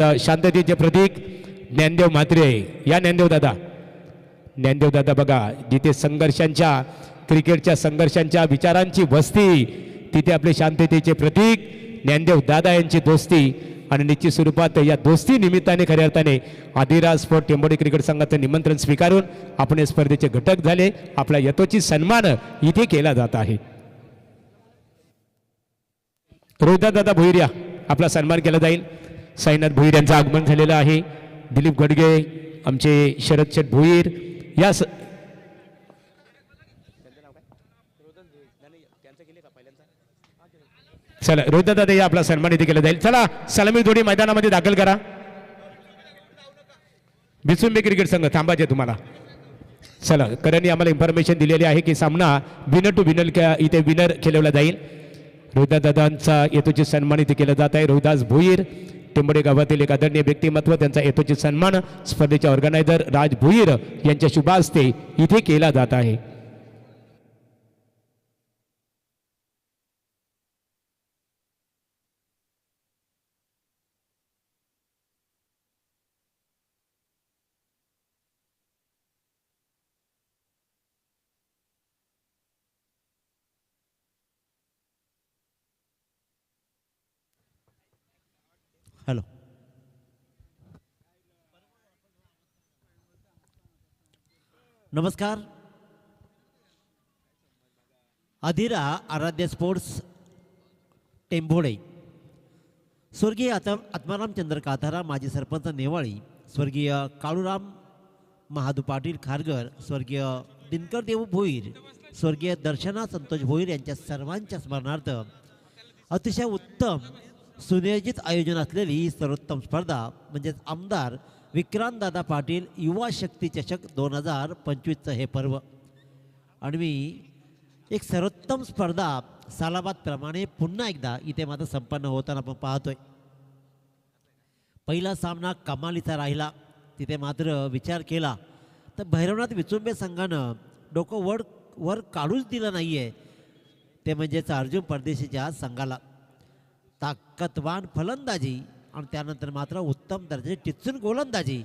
शांततेचे प्रतीक ज्ञानदेव म्हात्रे या ज्ञानदेव दादा बघा, जिथे संघर्षांच्या क्रिकेटच्या संघर्षांच्या विचारांची वस्ती तिथे आपले शांततेचे प्रतीक ज्ञानदेव दादा यांची दोस्ती आणि निश्चित स्वरूपात या दोस्ती निमित्ताने खऱ्या अर्थाने आदिराज स्पोर्ट टेंबोडी क्रिकेट संघाचं निमंत्रण स्वीकारून आपण या स्पर्धेचे घटक झाले. आपला यथोचित सन्मान इथे केला जात आहे. रोहिदास दादा भोईर या आपला सन्मान केला जाईल. साईनाथ भोईर यांचं आगमन झालेलं आहे. दिलीप गडगे आमचे शरद शेठ भोईर या चला रोहिदास दादा या आपला सन्मान इथे केला जाईल. चला सलामी जोडी मैदानामध्ये दाखल करा. बिसुंबे क्रिकेट संघ थांबायचे तुम्हाला. चला करणनी आम्हाला इन्फॉर्मेशन दिलेली आहे की सामना विनर टू विनर इथे विनर खेळवला जाईल. रोहिदास दादांचा यथोचित सन्मान इथे केला जात आहे. रोहिदास भोईर टेंबोडे गावातील एक आदरणीय व्यक्तिमत्व, त्यांचा यथोचित सन्मान स्पर्धेचे ऑर्गनायझर राज भोईर यांच्या शुभ हस्ते इथे केला जात आहे. हॅलो, नमस्कार. अधिरा आराध्य स्पोर्ट्स टेंभोडे, स्वर्गीय आत्माराम चंद्र काथारा माजी सरपंच नेवाळी, स्वर्गीय काळूराम महादू पाटील खारगर, स्वर्गीय दिनकर देव भोईर, स्वर्गीय दर्शना संतोष भोईर यांच्या सर्वांच्या स्मरणार्थ अतिशय उत्तम सुनियोजित आयोजन असलेली ही सर्वोत्तम स्पर्धा म्हणजेच आमदार विक्रांतदादा पाटील युवा शक्ती चषक 2025चं हे पर्व. आणि मी एक सर्वोत्तम स्पर्धा सालाबादप्रमाणे पुन्हा एकदा इथे मात्र संपन्न होताना आपण पाहतोय. पहिला सामना कमालीचा राहिला. तिथे मात्र विचार केला तर भैरवनाथ विचुंबे संघानं डोकं वर काढूच दिलं नाही आहे. ते म्हणजेच अर्जुन परदेशीच्या संघाला ताकदवान फलंदाजी आणि त्यानंतर मात्र उत्तम दर्जाची टिचून गोलंदाजी.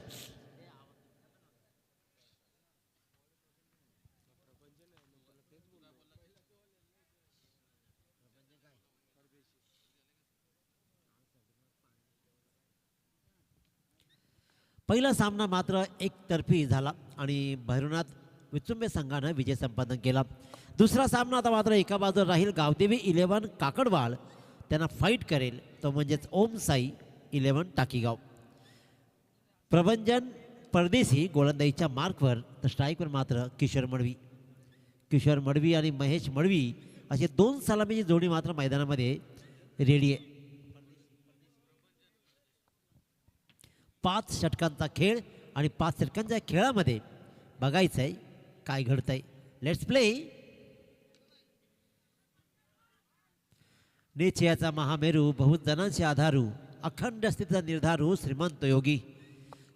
पहिला सामना मात्र एकतर्फी झाला आणि भैरवनाथ विचुंबे संघानं विजय संपादन केला. दुसरा सामना आता मात्र एका बाजूला राहील. गावदेवी 11 काकडवाळ त्यांना फाईट करेल तो म्हणजेच ओम साई 11 टाकीगाव. प्रभंजन परदेशी गोलंदाजीच्या मार्कवर तर स्ट्राईकवर मात्र किशोर मडवी आणि महेश मडवी असे 2 सलामीची जोडी मात्र मैदानामध्ये रेडी आहे. 5 षटकांचा खेळ आणि 5 षटकांच्या खेळामध्ये बघायचं आहे काय घडतंय. Let's play. नेचयाचा महामेरू, बहुत जणांचे आधारू, अखंड स्थितीचा निर्धारू, श्रीमंत योगी,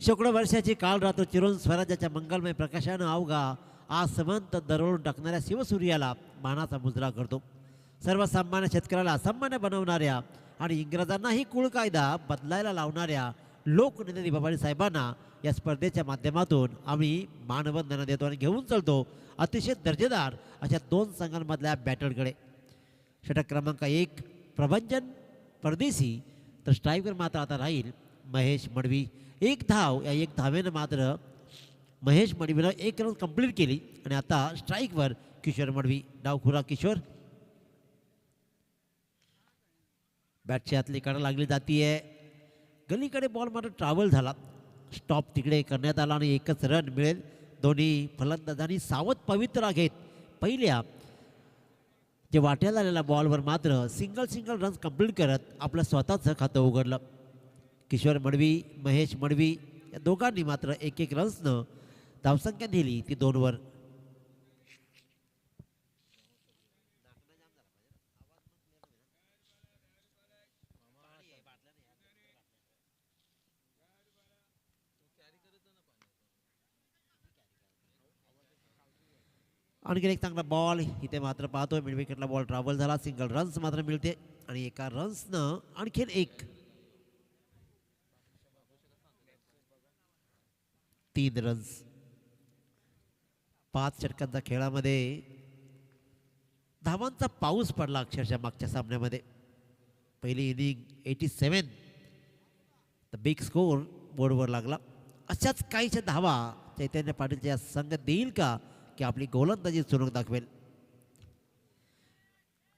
शेकडो वर्षाची काळ रात्र चिरून स्वराज्याच्या मंगलमय प्रकाशानं अवघा आसमंत दरवळून टाकणाऱ्या शिवसूर्याला मानाचा मुजरा करतो. सर्वसामान्य शेतकऱ्याला असामान्य बनवणाऱ्या आणि इंग्रजांनाही कुळ कायदा बदलायला लावणाऱ्या लोकनेते बाबाजी साहेबांना या स्पर्धेच्या माध्यमातून आम्ही मानवंदना देतो आणि घेऊन चालतो अतिशय दर्जेदार अशा 2 संघांमधल्या बॅटलकडे. षटक क्रमांक 1 प्रभंजन परदेशी तर स्ट्राईकवर मात्र आता राहील महेश मडवी. 1 धाव, या 1 धावेनं मात्र महेश मडवीनं 1 रन कंप्लीट केली आणि आता स्ट्राईकवर किशोर मडवी. डावखुरा किशोर. बॅटची आतली कडा लागली जातीये. गलीकडे बॉल मात्र ट्रॅव्हल झाला. स्टॉप तिकडे करण्यात आला आणि 1च रन मिळेल. दोन्ही फलंदाजांनी सावध पवित्रा घेत पहिल्या जे वाट्याला आलेल्या बॉलवर मात्र सिंगल रन्स कंप्लीट करत आपलं स्वतःचं खातं उघडलं. किशोर मडवी, महेश मडवी या दोघांनी मात्र 1-1 रन्सनं धावसंख्या दिली ती 2वर. आणखी एक चांगला बॉल इथे मात्र पाहतोय. मिड विकेटला बॉल ट्रॅव्हल झाला. सिंगल रन्स मात्र मिळते आणि एका रन्सनं आणखीन 1 3 रन्स. 5 षटकांच्या खेळामध्ये धावांचा पाऊस पडला अक्षरशः मागच्या सामन्यामध्ये. पहिली इनिंग 87, द बिग स्कोर बोर्डवर लागला. अशाच काहीशा धावा चैतन्य पाटीलच्या संघ देईल का की आपली गोलंदाजी चुनूक दाखवेल.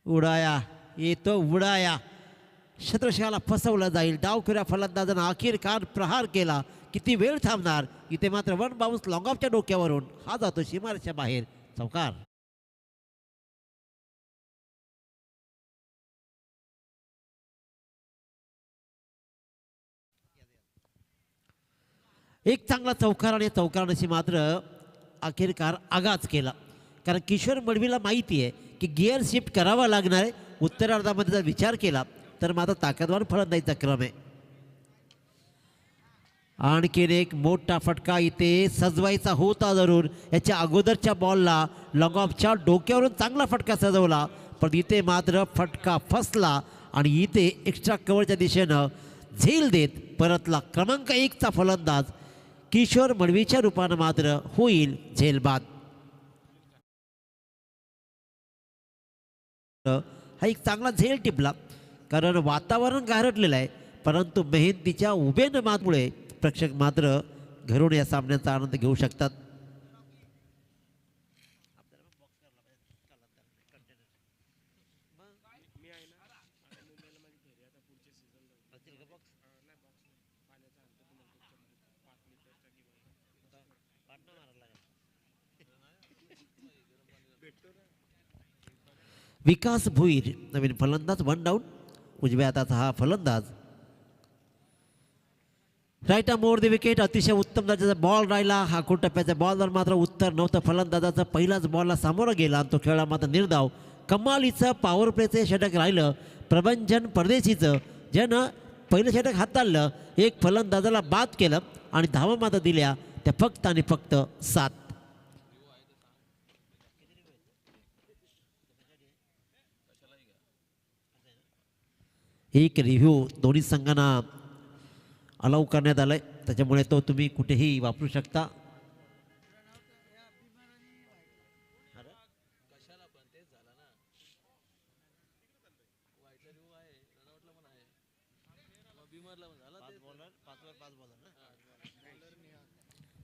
उडाया येतो उडाया, शत्रक्षकाला फसवलं जाईल. डावखुऱ्या फलंदाजानं अखेरकार प्रहार केला. किती वेळ थांबणार. इथे मात्र वन बाउन्स लॉंग ऑफच्या डोक्यावरून हा जातो सीमारेषेच्या बाहेर. चौकार. एक चांगला चौकार आणि चौकाराशी मात्र अखेरकार आगाच केला. कारण किशोर मडवीला माहिती आहे की गिअर शिफ्ट करावा लागणार आहे. उत्तरार्धामध्ये जर विचार केला तर मात्र ताकदवान फलंदाजीचा क्रम आहे. आणखीन एक मोठा फटका इथे सजवायचा होता जरूर. याच्या अगोदरच्या बॉलला लॉंग ऑफच्या डोक्यावरून चांगला फटका सजवला, पण इथे मात्र फटका फसला आणि इथे एक्स्ट्रा कव्हरच्या दिशेनं झेल देत परतला क्रमांक 1चा फलंदाज किशोर मडवीच्या रूपानं मात्र होईल झेलबाद. हा एक चांगला झेल टिपला, कारण वातावरण गारठलेलं आहे, परंतु मेहनतीच्या उभे नमाजमुळे प्रेक्षक मात्र घरून या सामन्याचा आनंद घेऊ शकतात. विकास भुईर नवीन फलंदाज, 1 डाऊन. उजव्या हाताचा हा फलंदाज. Right arm over the wicket. अतिशय उत्तम दर्जाचा बॉल राहिला. हा टप्प्याच्या बॉलवर मात्र उत्तर नव्हतं. फलंदाजाचा पहिलाच बॉलला सामोरा गेला आणि तो खेळला मात्र निर्धाव. कमालीचं पॉवर प्लेचं षटक राहिलं प्रभंजन परदेशीचं, ज्यानं पहिलं षटक हाताळलं. एक फलंदाजाला बाद केलं आणि धावा मात्र दिल्या त्या फक्त आणि फक्त 7. एक रिव्ह्यू दोन्ही संघांना अलाउ करण्यात आलाय, त्याच्यामुळे तो तुम्ही कुठेही वापरू शकता.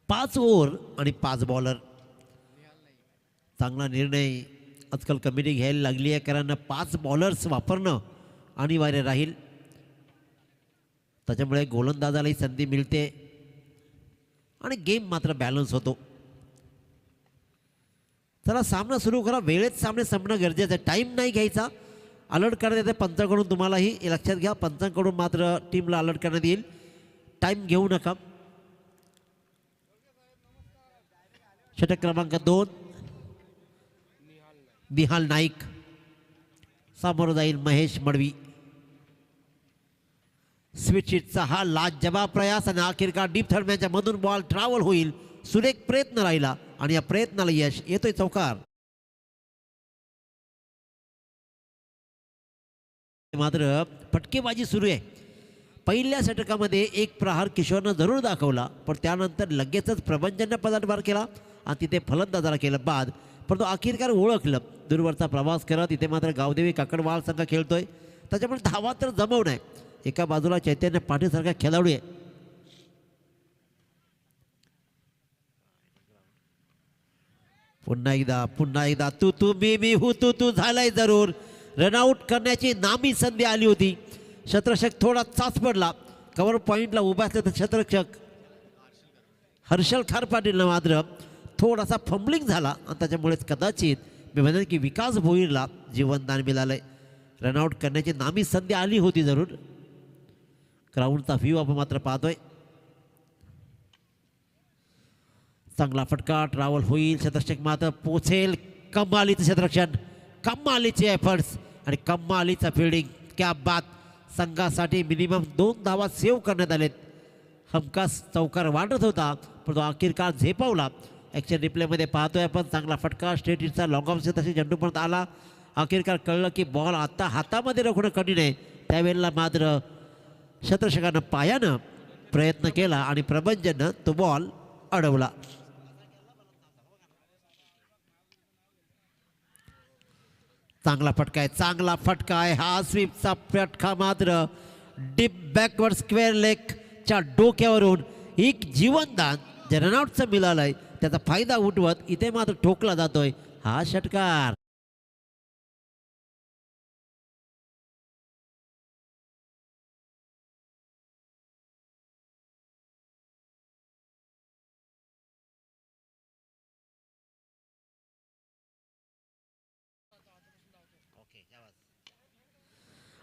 पाच ओव्हर आणि 5 बॉलर. चांगला निर्णय आजकाल कमिटी घ्यायला लागली आहे, कारण 5 बॉलर्स वापरणं अनिवार्य राहील. त्याच्यामुळे गोलंदाजालाही संधी मिळते आणि गेम मात्र बॅलन्स होतो. चला सामना सुरू करा. वेळेत सामने संपणं गरजेचं आहे. टाईम नाही घ्यायचा. अलर्ट करण्यात येते पंचांकडून. तुम्हालाही हे लक्षात घ्या, पंचांकडून मात्र टीमला अलर्ट करण्यात येईल. टाईम घेऊ नका. षटक क्रमांक 2 निहाल नाईक. समोर जाईल महेश मडवी. स्वीटशीटचा हा लाजवाब प्रयास आणि अखेरकार डीप थर्डमॅनच्या मधून बॉल ट्रॅव्हल होईल. सुरेख प्रयत्न राहिला आणि या प्रयत्नाला यश येतोय. चौकार. मात्र फटकेबाजी सुरू आहे. पहिल्या षटकामध्ये एक प्रहार किशोरनं जरूर दाखवला, पण त्यानंतर लगेचच प्रभंजननं पदार्पण केला आणि तिथे फलंदाजाला केलं बाद. परंतु अखेरकार ओळखलं. दूरवरचा प्रवास करत इथे मात्र गावदेवी काकडवाल संघ खेळतोय, त्याच्यामुळे धावा तर जमवणं आहे. एका बाजूला चैतन्य पाटील सारखा खेळाडू आहे. पुन्हा एकदा तू मी हू तू झालाय जरूर. रनआउट करण्याची नामी संधी आली होती. शत्रक्षक थोडा चाच पडला. कव्हर पॉईंटला उभा असले तर शत्रक्षक हर्षल खार पाटीलनं मात्र थोडासा फंबलिंग झाला आणि त्याच्यामुळेच कदाचित मी म्हणेन की विकास भोईरला जीवनदान मिळालंय. रनआउट करण्याची नामी संधी आली होती जरूर. ग्राउंडचा व्ह्यू आपण मात्र पाहतोय. चांगला फटका ट्रॅव्हल होईल. शतरक्षक मात्र पोचेल. कमालीचं क्षेत्ररक्षण, कमालीचे एफर्ट्स आणि कमालीचा फिल्डिंग. क्या बात. संघासाठी मिनिमम 2 धावा सेव्ह करण्यात आलेत. हमखास चौकार वाटत होता, पण तो अखेरकार झेपावला. ॲक्शन रिप्लेमध्ये पाहतोय आपण. चांगला फटका स्ट्रेट हिटचा लॉंग ऑफ तशी चेंडूपर्यंत आला. अखेरकार कळलं की बॉल आता हातामध्ये रोखणं कठीण आहे. त्यावेळेला मात्र शत्रक्षकानं पायानं प्रयत्न केला आणि प्रभंजननं तो बॉल अडवला. चांगला फटका आहे हा स्वीपचा फटका मात्र डीप बॅकवर्ड स्क्वेअर लेगच्या डोक्यावरून एक जीवनदान जे रनआउटचं मिळालंय त्याचा फायदा उठवत इथे मात्र ठोकला जातोय हा षटकार.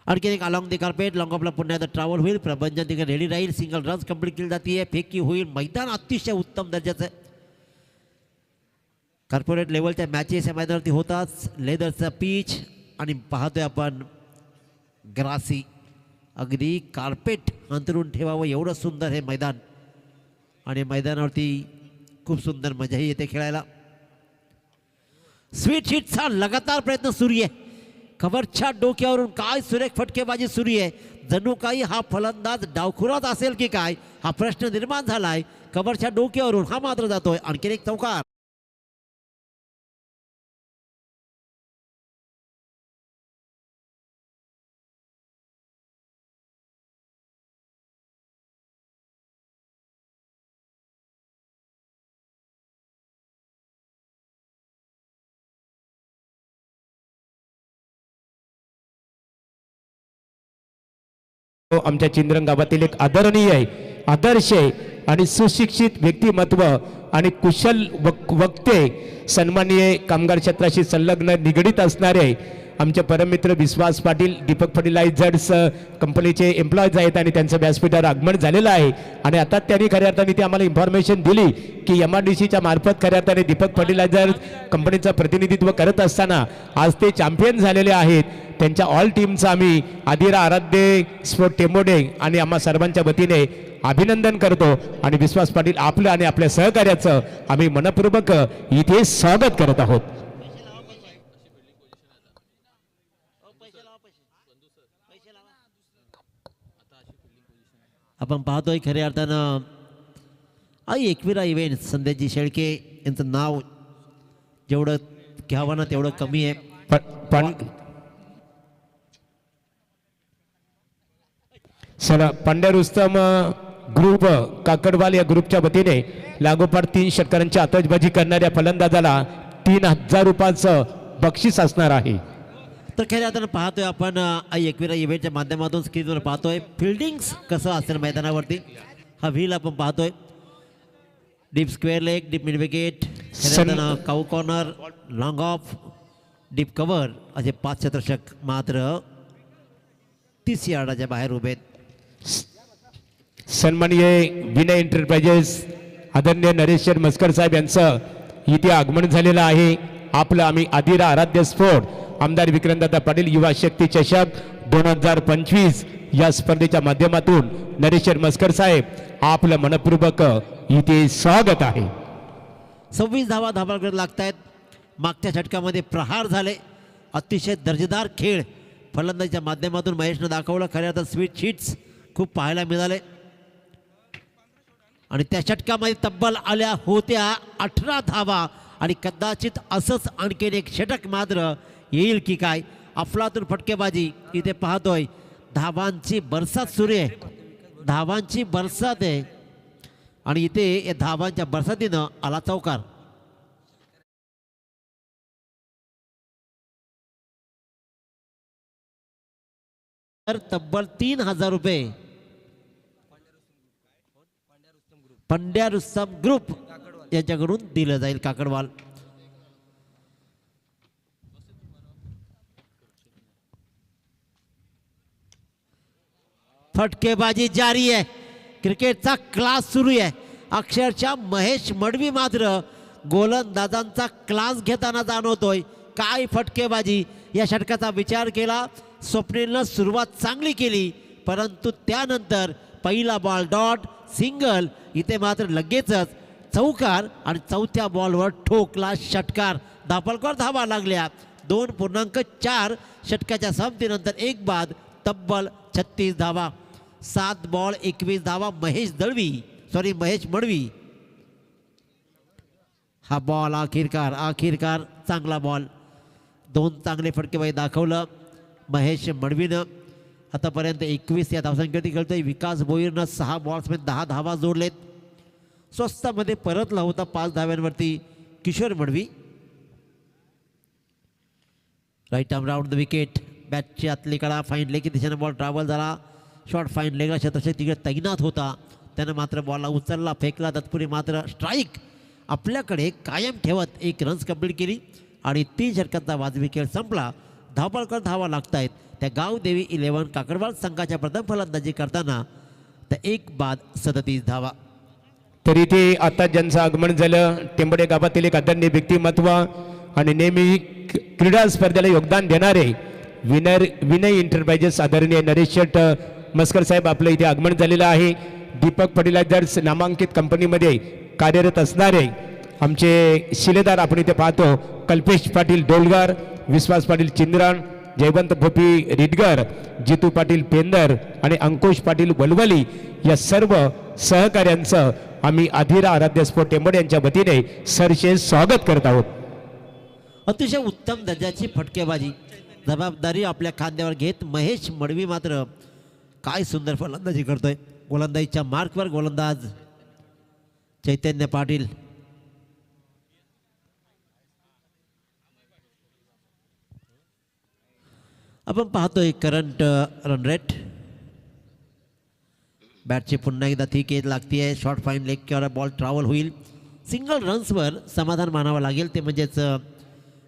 आणखी एक अलॉंग दी कार्पेट लॉंग ऑफला पुन्हा एकदा ट्रॅव्हल होईल. प्रबंधन तिकडे रेडी राहील. सिंगल रन्स कंप्लीट केली जाते. फेकी होईल. मैदान अतिशय उत्तम दर्जाचं कॉर्पोरेट लेवलच्या मॅचेस या मैदानावरती होताच. लेदरचं पीच आणि पाहतोय आपण ग्रासी अगदी कार्पेट अंतरून ठेवावं एवढं सुंदर हे मैदान आणि मैदानावरती खूप सुंदर मजाही येते खेळायला. स्वीट हिटचा लगातार प्रयत्न सुरू आहे. कव्हरच्या डोक्यावरून काय सुरेख फटकेबाजी सुरू आहे. जणू काही हा फलंदाज डावखुराच असेल की काय हा प्रश्न निर्माण झालाय. कव्हरच्या डोक्यावरून हा मात्र जातोय. आणखी एक चौकार. आमच्या चिंद्रन गावातील एक आदरणीय आहे, आदर्श आहे आणि सुशिक्षित व्यक्तिमत्व आणि कुशल वक्ते सन्माननीय कामगार क्षेत्राशी संलग्न निगडीत असणारे आमचे परममित्र विश्वास पाटील दीपक फर्टिलायझर्स कंपनीचे एम्प्लॉईज आहेत आणि त्यांचं व्यासपीठावर आगमन झालेलं आहे. आणि आता त्यांनी खऱ्या अर्थाने ती आम्हाला इन्फॉर्मेशन दिली की MRDCच्या मार्फत खऱ्या अर्थाने दीपक फर्टिलायझर्स कंपनीचं प्रतिनिधित्व करत असताना आज ते चॅम्पियन झालेले आहेत. त्यांच्या ऑल टीमचं आम्ही आदिरा आराध्य स्पोर्ट टेंबोडे आणि आम्हा सर्वांच्या वतीने अभिनंदन करतो आणि विश्वास पाटील आपलं आणि आपल्या सहकार्याचं आम्ही मनपूर्वक इथे स्वागत करत आहोत. आपण पाहतोय खऱ्या अर्थानं आई एकविरा इव्हेंट संदेशजी शेळके यांचं नाव जेवढं घ्यावं ना तेवढं कमी आहे. पांड्या रुस्तम ग्रुप काकडवाल या ग्रुपच्या वतीने लागोपाठ 3 षटकारांची आतषबाजी करणाऱ्या फलंदाजाला 3000 रुपयाचं बक्षीस असणार आहे. तर खऱ्या अर्थानं पाहतोय आपण आई एकविरा इव्हेंटच्या माध्यमातून स्क्रीनवर पाहतोय फिल्डिंग्स कसं असेल मैदानावरती. हा व्हील आपण पाहतोय. Deep square leg, deep mid wicket, cow corner, long off, deep cover असे 5 क्षेत्ररक्षक मात्र 30 यार्डाच्या बाहेर उभे आहेत. सन्माननीय विनय एंटरप्राइजेस आदरणीय नरेश मस्कर साहेब यांचं इथे आगमन झालेलं आहे. आपलं आम्ही आदिरा आराध्य स्पोर्ट आमदार विक्रमदादा पाटील युवा शक्ती चषक 2025 या स्पर्धेच्या माध्यमातून नरेश मस्कर साहेब आपलं मनपूर्वक इथे स्वागत आहे. 26 धावा धाबाळगड लागतायत. मागच्या षटकामध्ये प्रहार झाले. अतिशय दर्जेदार खेळ फलंदाजीच्या माध्यमातून महेशनं दाखवलं. खऱ्या अर्थात स्वीट हिट्स खूप पाहायला मिळाले आणि त्या षटकामध्ये तब्बल आल्या होत्या 18 धावा आणि कदाचित असंच आणखीन एक षटक मात्र येईल की काय. अफलातून फटकेबाजी इथे पाहतोय. धावांची बरसात सुरू आहे. धावांची बरसात आहे आणि इथे या धावांच्या बरसातीनं आला चौकार. तर तब्बल 3000 रुपये पंड्या रुस्तम ग्रुप यांच्याकडून दिलं जाईल. काकडवाल फटकेबाजी जारी आहे. क्रिकेटचा क्लास सुरू आहे. अक्षरशः महेश मडवी मात्र गोलंदाजांचा क्लास घेताना जाणवतोय. काय फटकेबाजी. या षटकाचा विचार केला. स्वप्नीलनं सुरुवात चांगली केली परंतु त्यानंतर पहिला बॉल डॉट सिंगल. इथे मात्र लगेचच चौकार आणि चौथ्या बॉलवर ठोकला षटकार. धापलकर धावा लागल्या. 2.4 षटकाच्या संपतीनंतर एक बाद तब्बल 36 धावा. 7 बॉल 21 धावा. महेश मडवी हा बॉल आखिरकार चांगला बॉल. 2 चांगले फटकेबाजी दाखवलं महेश मडवीनं. आतापर्यंत 21 या धावसंख्येवरती खेळतोय. विकास भोईरनं 6 बॉल्समध्ये 10 धावा जोडलेत. स्वस्तामध्ये परतला होता 5 धाव्यांवरती Kishore Madvi. Right arm round the wicket. बॅटची आतली कडा फाईन लेग दिशेनं बॉल ट्रॅव्हल झाला. शॉर्ट फाईन लेगला शतरक्षक तिकडे तैनात होता. त्यानं मात्र बॉलला उचलला फेकला. तत्पूर्वी मात्र स्ट्राईक आपल्याकडे कायम ठेवत 1 रन्स कंप्लीट केली आणि 3 षटकांचा वाजवी खेळ संपला. धावपळकर धावा लागत आहेत त्या गावदेवी 11 काकडवाड संघाच्या प्रथम फलंदाजी करताना त्या 1 बाद 37 धावा. तर इथे आता ज्यांचं आगमन झालं टेंबडे गावातील एक आदरणीय व्यक्तिमत्व आणि नेहमी क्रीडा स्पर्धेला योगदान देणारे विनय एंटरप्राइजेस आदरणीय नरेश शेठ मस्कर साहेब आपलं इथे आगमन झालेलं आहे. दीपक फर्टिलायझर्स नामांकित कंपनीमध्ये कार्यरत असणारे आमचे शिलेदार आपण इथे पाहतो. कल्पेश पाटील डोलगर, विश्वास पाटील चिंद्रण, जयवंत भोपी रिडगर, जितू पाटील पेंदर आणि अंकुश पाटील वलवली या सर्व सहकाऱ्यांचं आम्ही आधिरा आराध्य स्पोर्ट टेंबडे यांच्या वतीने सरसे स्वागत करत आहोत. अतिशय उत्तम दर्जाची फटकेबाजी जबाबदारी आपल्या खांद्यावर घेत महेश मडवी मात्र काय सुंदर फलंदाजी करतोय. गोलंदाजीच्या मार्कवर गोलंदाज चैतन्य पाटील. आपण पाहतोय करंट रन रेट. बॅटची पुन्हा एकदा थी केज लागतीये. शॉर्ट फाईन लेग किंवा बॉल ट्रॅव्हल होईल. सिंगल रन्सवर समाधान मानावं लागेल ते म्हणजेच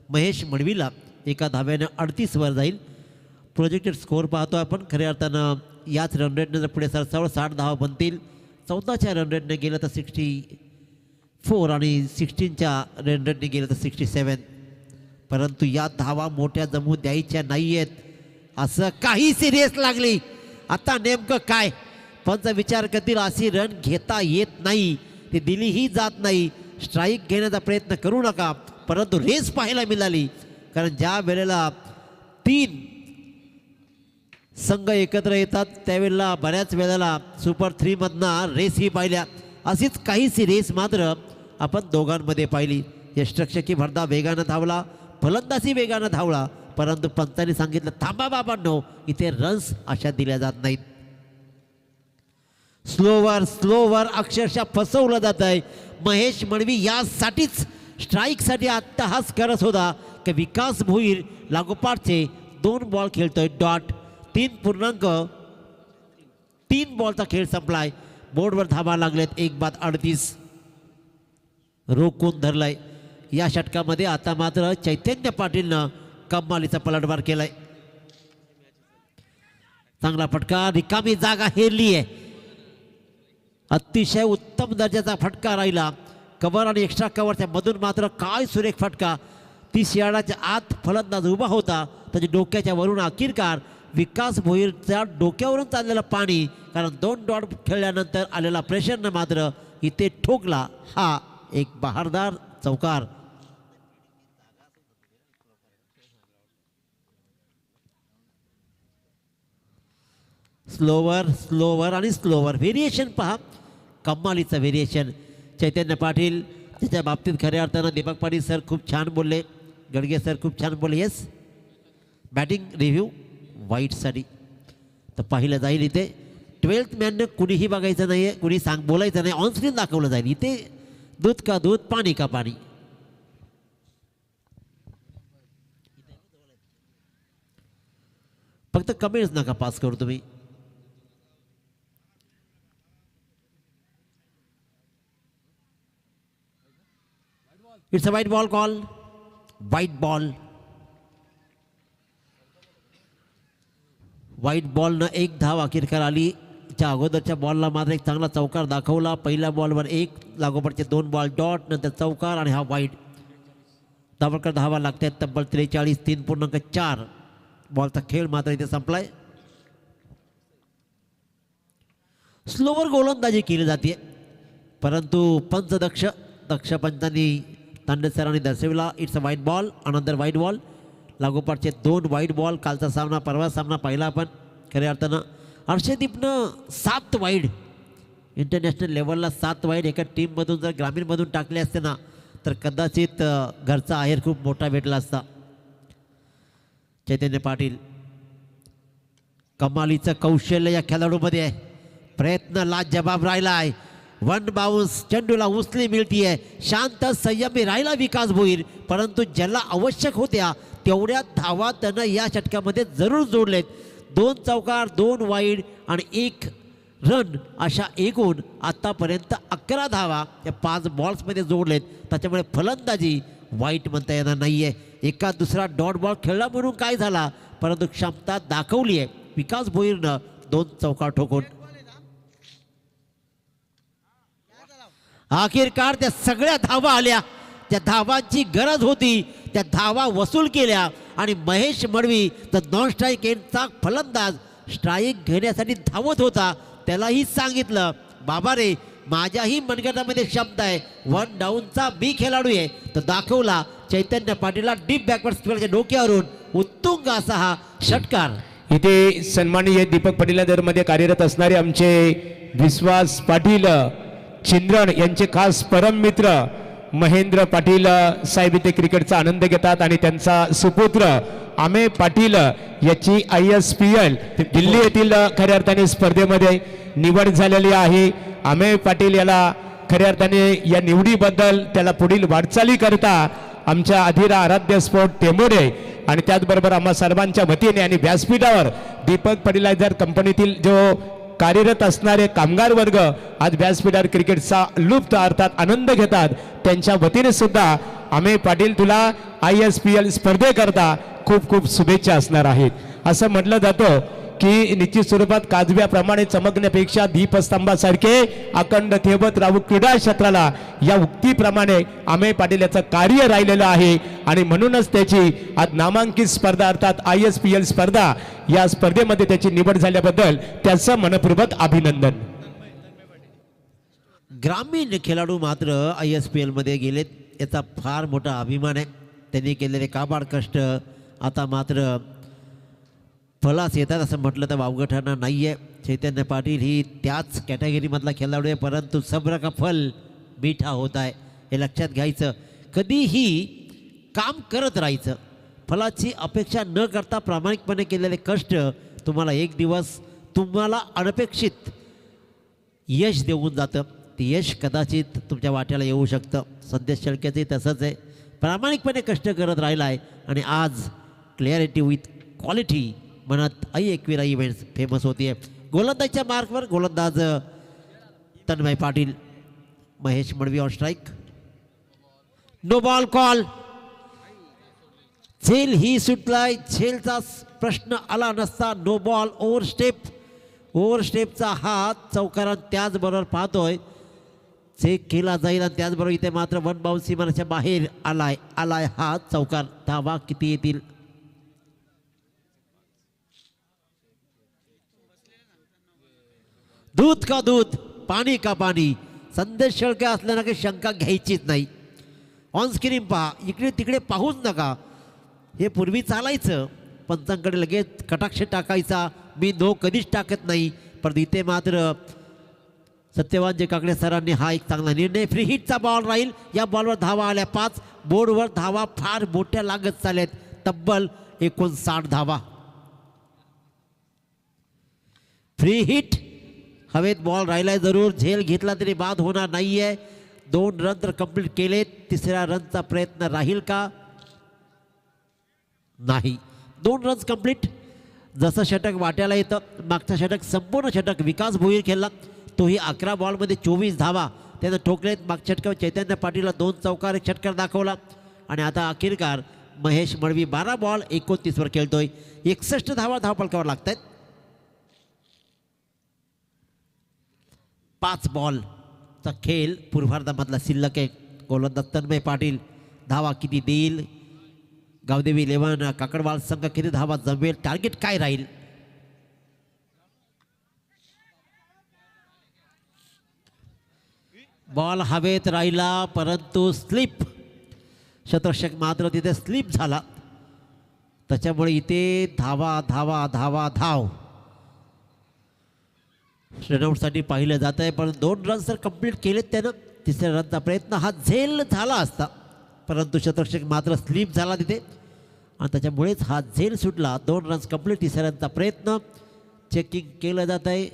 महेश मडवीला 1 धाव्यानं 38 वर जाईल. प्रोजेक्टेड स्कोअर पाहतो आपण. खऱ्या अर्थानं याच रन रेटनं जर पुढे सरसावळ 60 धावा बनतील. 14च्या रन रेटने गेलं तर 64 आणि 16च्या रन रेटने गेलं तर 67. परंतु या धावा मोठ्या जमू द्यायच्या नाही आहेत असं काही सिरियस लागली. आता नेमकं काय पंच विचार करतील. अशी रन घेता येत नाही. ती दिलीही जात नाही. स्ट्राईक घेण्याचा प्रयत्न करू नका. परंतु रेस पाहायला मिळाली. कारण ज्या वेळेला 3 संघ एकत्र येतात त्यावेळेला बऱ्याच वेळेला सुपर 3 मधनं रेसही पाहिल्या. अशीच काहीशी रेस मात्र आपण दोघांमध्ये पाहिली. यष्टरक्षकी भरदा वेगानं धावला, फलंदाजी वेगानं धावला. परंतु पंचांनी सांगितलं थांबा बाबांनो, इथे रन्स अशा दिल्या जात नाहीत. स्लोवर अक्षरशः फसवलं जात आहे. महेश मडवी यासाठीच स्ट्राईकसाठी अट्टहास करत होता की विकास भोईर लागोपाठचे 2 बॉल खेळतोय डॉट. 3 बॉलचा खेळ संपलाय. बोर्डवर धावा लागलेत. 1 बाद 38 रोखून धरलाय. या षटकामध्ये आता मात्र चैतन्य पाटीलनं कमालीचा पलटवार केलाय. चांगला फटका. रिकामी जागा हेरली आहे. अतिशय उत्तम दर्जाचा फटका राहिला. कव्हर आणि एक्स्ट्रा कव्हरच्या मधून मात्र काय सुरेख फटका. 30 यार्डाच्या आत फलंदाज उभा होता. त्याच्या डोक्याच्या वरून अखेरकार विकास भोईरच्या डोक्यावरून चाललेलं पाणी. कारण 2 डॉट खेळल्यानंतर आलेला प्रेशरनं मात्र इथे ठोकला. हा एक बहारदार चौकार. स्लोवर व्हेरिएशन पहा. कमालीचं व्हेरिएशन. चैतन्य पाटील त्याच्या बाबतीत खऱ्या अर्थानं दीपक पाटील सर खूप छान बोलले. गडगे सर खूप छान बोलले. येस बॅटिंग रिव्ह्यू वाईटसाठी तर पाहिलं जाईल. इथे 12th मॅननं कुणीही बघायचं नाही आहे, कुणी बोलायचं नाही. ऑनस्क्रीन दाखवलं जाईल. इथे दूध का दूध, पाणी का पाणी. फक्त कमेंट्स नका पास करू तुम्ही. इट्स अ वाईट बॉल कॉल. वाईट बॉलनं 1 धाव अखेरकार आली. च्या अगोदरच्या बॉलला मात्र एक चांगला चौकार दाखवला. पहिल्या बॉलवर 1, लागोपाठचे 2 बॉल डॉट, नंतर चौकार आणि हा वाईट. धावकर धावा लागतात तब्बल 43. 3.4 बॉलचा खेळ मात्र इथे संपलाय. स्लोवर गोलंदाजी केली जाते. परंतु पंच दक्ष पंचांनी तांडे सरांनी दर्शविला. इट्स अ वाईट बॉल. अनंतर वाईट बॉल. लागोपाठचे 2 वाईट बॉल. कालचा सामना परवा सामना पाहिला आपण. खऱ्या अर्थानं हर्षदीपनं 7 वाईड इंटरनॅशनल लेवलला 7 वाईड एका टीममधून जर ग्रामीणमधून टाकले असते ना तर कदाचित घरचा आहेर खूप मोठा भेटला असता. चैतन्य पाटील कमालीचं कौशल्य या खेळाडूमध्ये आहे. प्रयत्न लाजवाब राहिला आहे. वन बाउन्स चेंडूला उचली मिळतीये. शांत संयमी राहिला विकास भोईर, परंतु ज्याला आवश्यक होत्या तेवढ्या धावा त्यानं या षटकामध्ये जरूर जोडलेत. 2 चौकार 2 वाईड आणि 1 रन अशा एकूण आत्तापर्यंत 11 धावा या 5 बॉल्समध्ये जोडलेत. त्याच्यामुळे फलंदाजी वाईट म्हणता येणार नाही आहे. एका दुसरा डॉट बॉल खेळला म्हणून काय झाला, परंतु क्षमता दाखवली आहे विकास भोईरनं 2 चौकार ठोकून. अखेरकार त्या सगळ्या धावा आल्या, त्या धावांची गरज होती, त्या धावा वसूल केल्या आणि महेश मडवी तर नॉन स्ट्राईक एंडचा फलंदाज स्ट्राईक घेण्यासाठी धावत होता. त्यालाही सांगितलं, बाबा रे माझ्याही मनगटामध्ये क्षमता आहे, 1 डाऊनचा बी खेळाडू आहे. तो दाखवला चैतन्य पाटीलला डीप बॅकवर्ड स्क्वेअरच्या डोक्यावरून उत्तुंग असा हा षटकार. इथे सन्माननीय दीपक पाटील मध्ये कार्यरत असणारे आमचे विश्वास पाटील चिंद्रण यांचे खास परम मित्र महेंद्र पाटील साहेब इथे क्रिकेटचा आनंद घेतात आणि त्यांचा सुपुत्र आमे पाटील याची ISPL दिल्ली येथील खऱ्या अर्थाने स्पर्धेमध्ये निवड झालेली आहे. आमे पाटील याला खऱ्या अर्थाने या निवडीबद्दल त्याला पुढील वाटचाली करता आमच्या अधीरा आराध्य स्पोर्ट टेंबोरे आणि त्याचबरोबर आम्हा सर्वांच्या वतीने आणि व्यासपीठावर दीपक फर्टिलायझर कंपनीतील जो कार्यरत असणारे कामगार वर्ग आज व्यासपीठावर क्रिकेटचा लुप्त अर्थात आनंद घेतात. त्यांच्या वतीने सुद्धा आमे पाटील तुला ISPL स्पर्धेकरता खूप खूप शुभेच्छा असणार आहेत. असं म्हटलं जातं की निश्चित स्वरूपात काजव्याप्रमाणे चमकण्यापेक्षा दीपस्तंभासारखे अखंड ठेवत राहू क्रीडा क्षेत्राला, या उक्तीप्रमाणे आमे पाटील याचं कार्य राहिलेलं आहे आणि म्हणूनच त्याची आज नामांकित स्पर्धा अर्थात ISPL स्पर्धा या स्पर्धेमध्ये त्याची निवड झाल्याबद्दल त्याचं मनपूर्वक अभिनंदन. ग्रामीण खेळाडू मात्र ISPL मध्ये गेलेत, याचा फार मोठा अभिमान आहे. त्यांनी केलेले काबाड कष्ट आता मात्र फलास येतात असं म्हटलं तर वावगं ठरणार नाही आहे. चैतन्य पाटील ही त्याच कॅटेगरीमधला खेळाडू आहे, परंतु सब्र का फल मीठा होत आहे हे लक्षात घ्यायचं. कधीही काम करत राहायचं, फलाची अपेक्षा न करता प्रामाणिकपणे केलेले कष्ट तुम्हाला एक दिवस तुम्हाला अनपेक्षित यश देऊन जातं. ते यश कदाचित तुमच्या वाट्याला येऊ शकतं. संदेश शेळकेचंही तसंच आहे, प्रामाणिकपणे कष्ट करत राहिला आहे आणि आज क्लिअरिटी विथ क्वालिटी म्हणत एकविरा इव्हेंट्स फेमस होती आहे. गोलंदाजच्या मार्कवर गोलंदाज Tanmay Patil, Mahesh Madvi on strike. No ball call. झेल ही सुटलाय, झेलचा प्रश्न आला नसता. No ball. ओव्हर स्टेपचा हात चौकारात त्याचबरोबर पाहतोय चेक केला जाईल आणि त्याचबरोबर इथे मात्र 1 बाउन्स सीमारेषेच्या बाहेर आलाय हा चौकार. धावा किती येतील? दूध का दूध, पाणी का पाणी. संदेश शेळके असल्यानं काही शंका घ्यायचीच नाही. ऑनस्क्रीन पहा, इकडे तिकडे पाहूच नका. हे पूर्वी चालायचं, पंचांकडे लगेच कटाक्ष टाकायचा. मी नो कधीच टाकत नाही, पण इथे मात्र सत्यवान जे काकडे सरांनी हा एक चांगला निर्णय. फ्री हिटचा बॉल राहील. या बॉलवर धावा आल्या 5. बोर्डवर धावा फार मोठ्या लागत चालल्यात, तब्बल 59 धावा. Free hit. हवेत बॉल राहिलाय जरूर, झेल घेतला तरी बाद होणार नाहीये. 2 रन तर कंप्लीट केलेत. 3ऱ्या रनचा प्रयत्न राहील का? नाही. 2 रन्स कंप्लीट. जसं षटक वाट्याला येतं, मागचं षटक संपूर्ण षटक विकास भोईर खेळला, तोही 11 बॉलमध्ये 24 धावा त्यानं ठोकलेत. मागच्या षटकावर चैतन्य पाटीलला 2 चौकार 1 षटकार दाखवला आणि आता अखेरकार महेश मडवी 12 बॉल 29 खेळतोय. 61 धावा धावफलकावर लागत आहेत. 5 बॉलचा खेळ पूर्वार्धामधला शिल्लक आहे. गोलंदाज तन्मय पाटील धावा किती देईल? गावदेवी 11 काकडवाल संघ किती धावा जमेल? टार्गेट काय राहील? बॉल हवेत राहिला, परंतु स्लिप. शतरक्षक मात्र तिथे स्लिप झाला, त्याच्यामुळे इथे धावा धावा धावा धाव रनआउटसाठी पाहिलं जात आहे. पण 2 रन्स तर कंप्लीट केलेत त्यानं. तिसऱ्या रनचा प्रयत्न हा झेल झाला असता, परंतु शतरक्षक मात्र स्लिप झाला तिथे आणि त्याच्यामुळेच हा झेल सुटला. 2 रन्स कंप्लीट. तिसऱ्या रनचा प्रयत्न चेकिंग केलं जात आहे.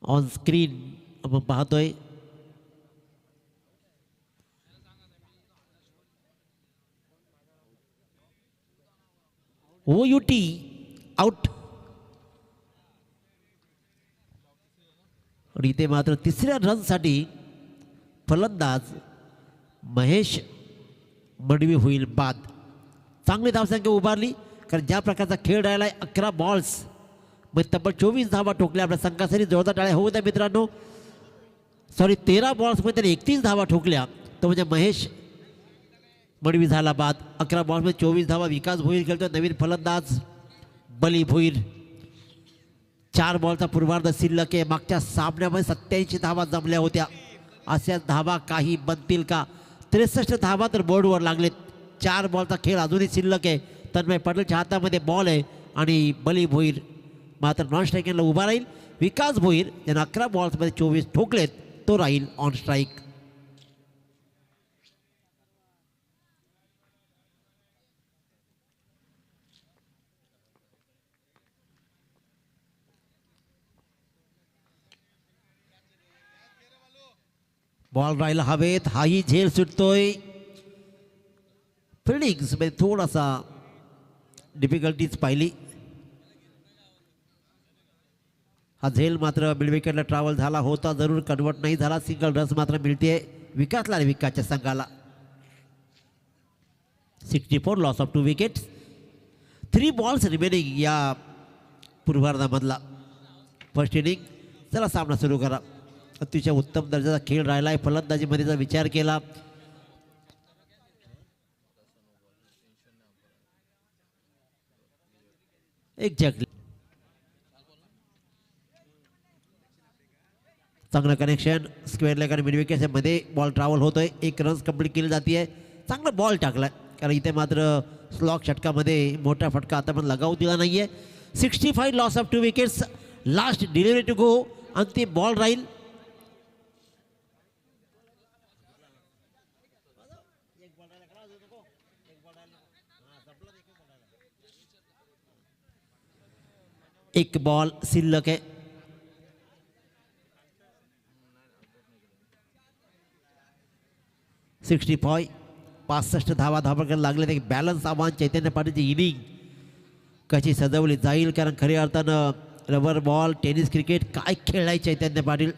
ऑन स्क्रीन आपण पाहतोय OUT आउट. आणि इथे मात्र तिसऱ्या रनसाठी फलंदाज महेश मडवी होईल बाद. चांगली धावसंख्या उभारली, कारण ज्या प्रकारचा खेळ राहिला आहे 11 बॉल्स मग तब्बल 24 धावा ठोकल्या. आपल्या संघासाठी जोरदार टाळ्या होऊ द्या मित्रांनो. सॉरी 13 बॉल्समध्ये त्याने 31 धावा ठोकल्या, तो म्हणजे महेश मडवी झाला बाद. 11 बॉल्समध्ये 24 धावा. विकास भोईर खेळतो. नवीन फलंदाज बली भोईर. 4 बॉलचा पूर्वार्ध शिल्लक आहे. मागच्या सामन्यामध्ये 87 धावा जमल्या होत्या. अशा धावा काही बनतील का? 63 धावा तर बोर्डवर लागलेत. 4 बॉलचा खेळ अजूनही शिल्लक आहे. तन्मय पटेलच्या हातामध्ये बॉल आहे आणि बली भोईर मात्र नॉन स्ट्राईकला उभा राहील. विकास भोईर ज्यानं 11 बॉल्समध्ये 24 ठोकलेत, तो राहील ऑन स्ट्राईक. बॉल राहिला हवेत. हाही झेल सुटतोय. फिल्डिंग्स मध्ये थोडासा डिफिकल्टीज पाहिली. हा झेल मात्र मिड विकेटला ट्रॅव्हल झाला होता, जरूर कन्वर्ट नाही झाला. सिंगल रन्स मात्र मिळते विकासला आणि विकासच्या संघाला. 64 loss of 2 wickets. 3 balls remaining या पूर्वार्धामधला. First inning. चला सामना सुरू करा. अतिशय उत्तम दर्जाचा खेळ राहिला आहे. फलंदाजीमध्ये जर विचार केला एक्झॅक्टली चांगलं कनेक्शन स्क्वेअर लेग आणि मिड विकेटमध्ये बॉल ट्रॅव्हल होतोय. 1 रन्स कंप्लीट केली जाते. चांगला बॉल टाकलाय, कारण इथे मात्र स्लॉक षटकामध्ये मोठा फटका आता पण लगावू दिला नाहीये. 65 loss of 2 wickets. Last delivery to go. अंतिम बॉल राहील. एक बॉल शिल्लक आहे. सिक्स्टी 65 धावा धावकर लागले. ते बॅलन्स आव्हान चैतन्य पाटीलची इनिंग कशी सजवली जाईल, कारण खऱ्या अर्थानं रबर बॉल टेनिस क्रिकेट काय खेळलाय चैतन्य पाटील.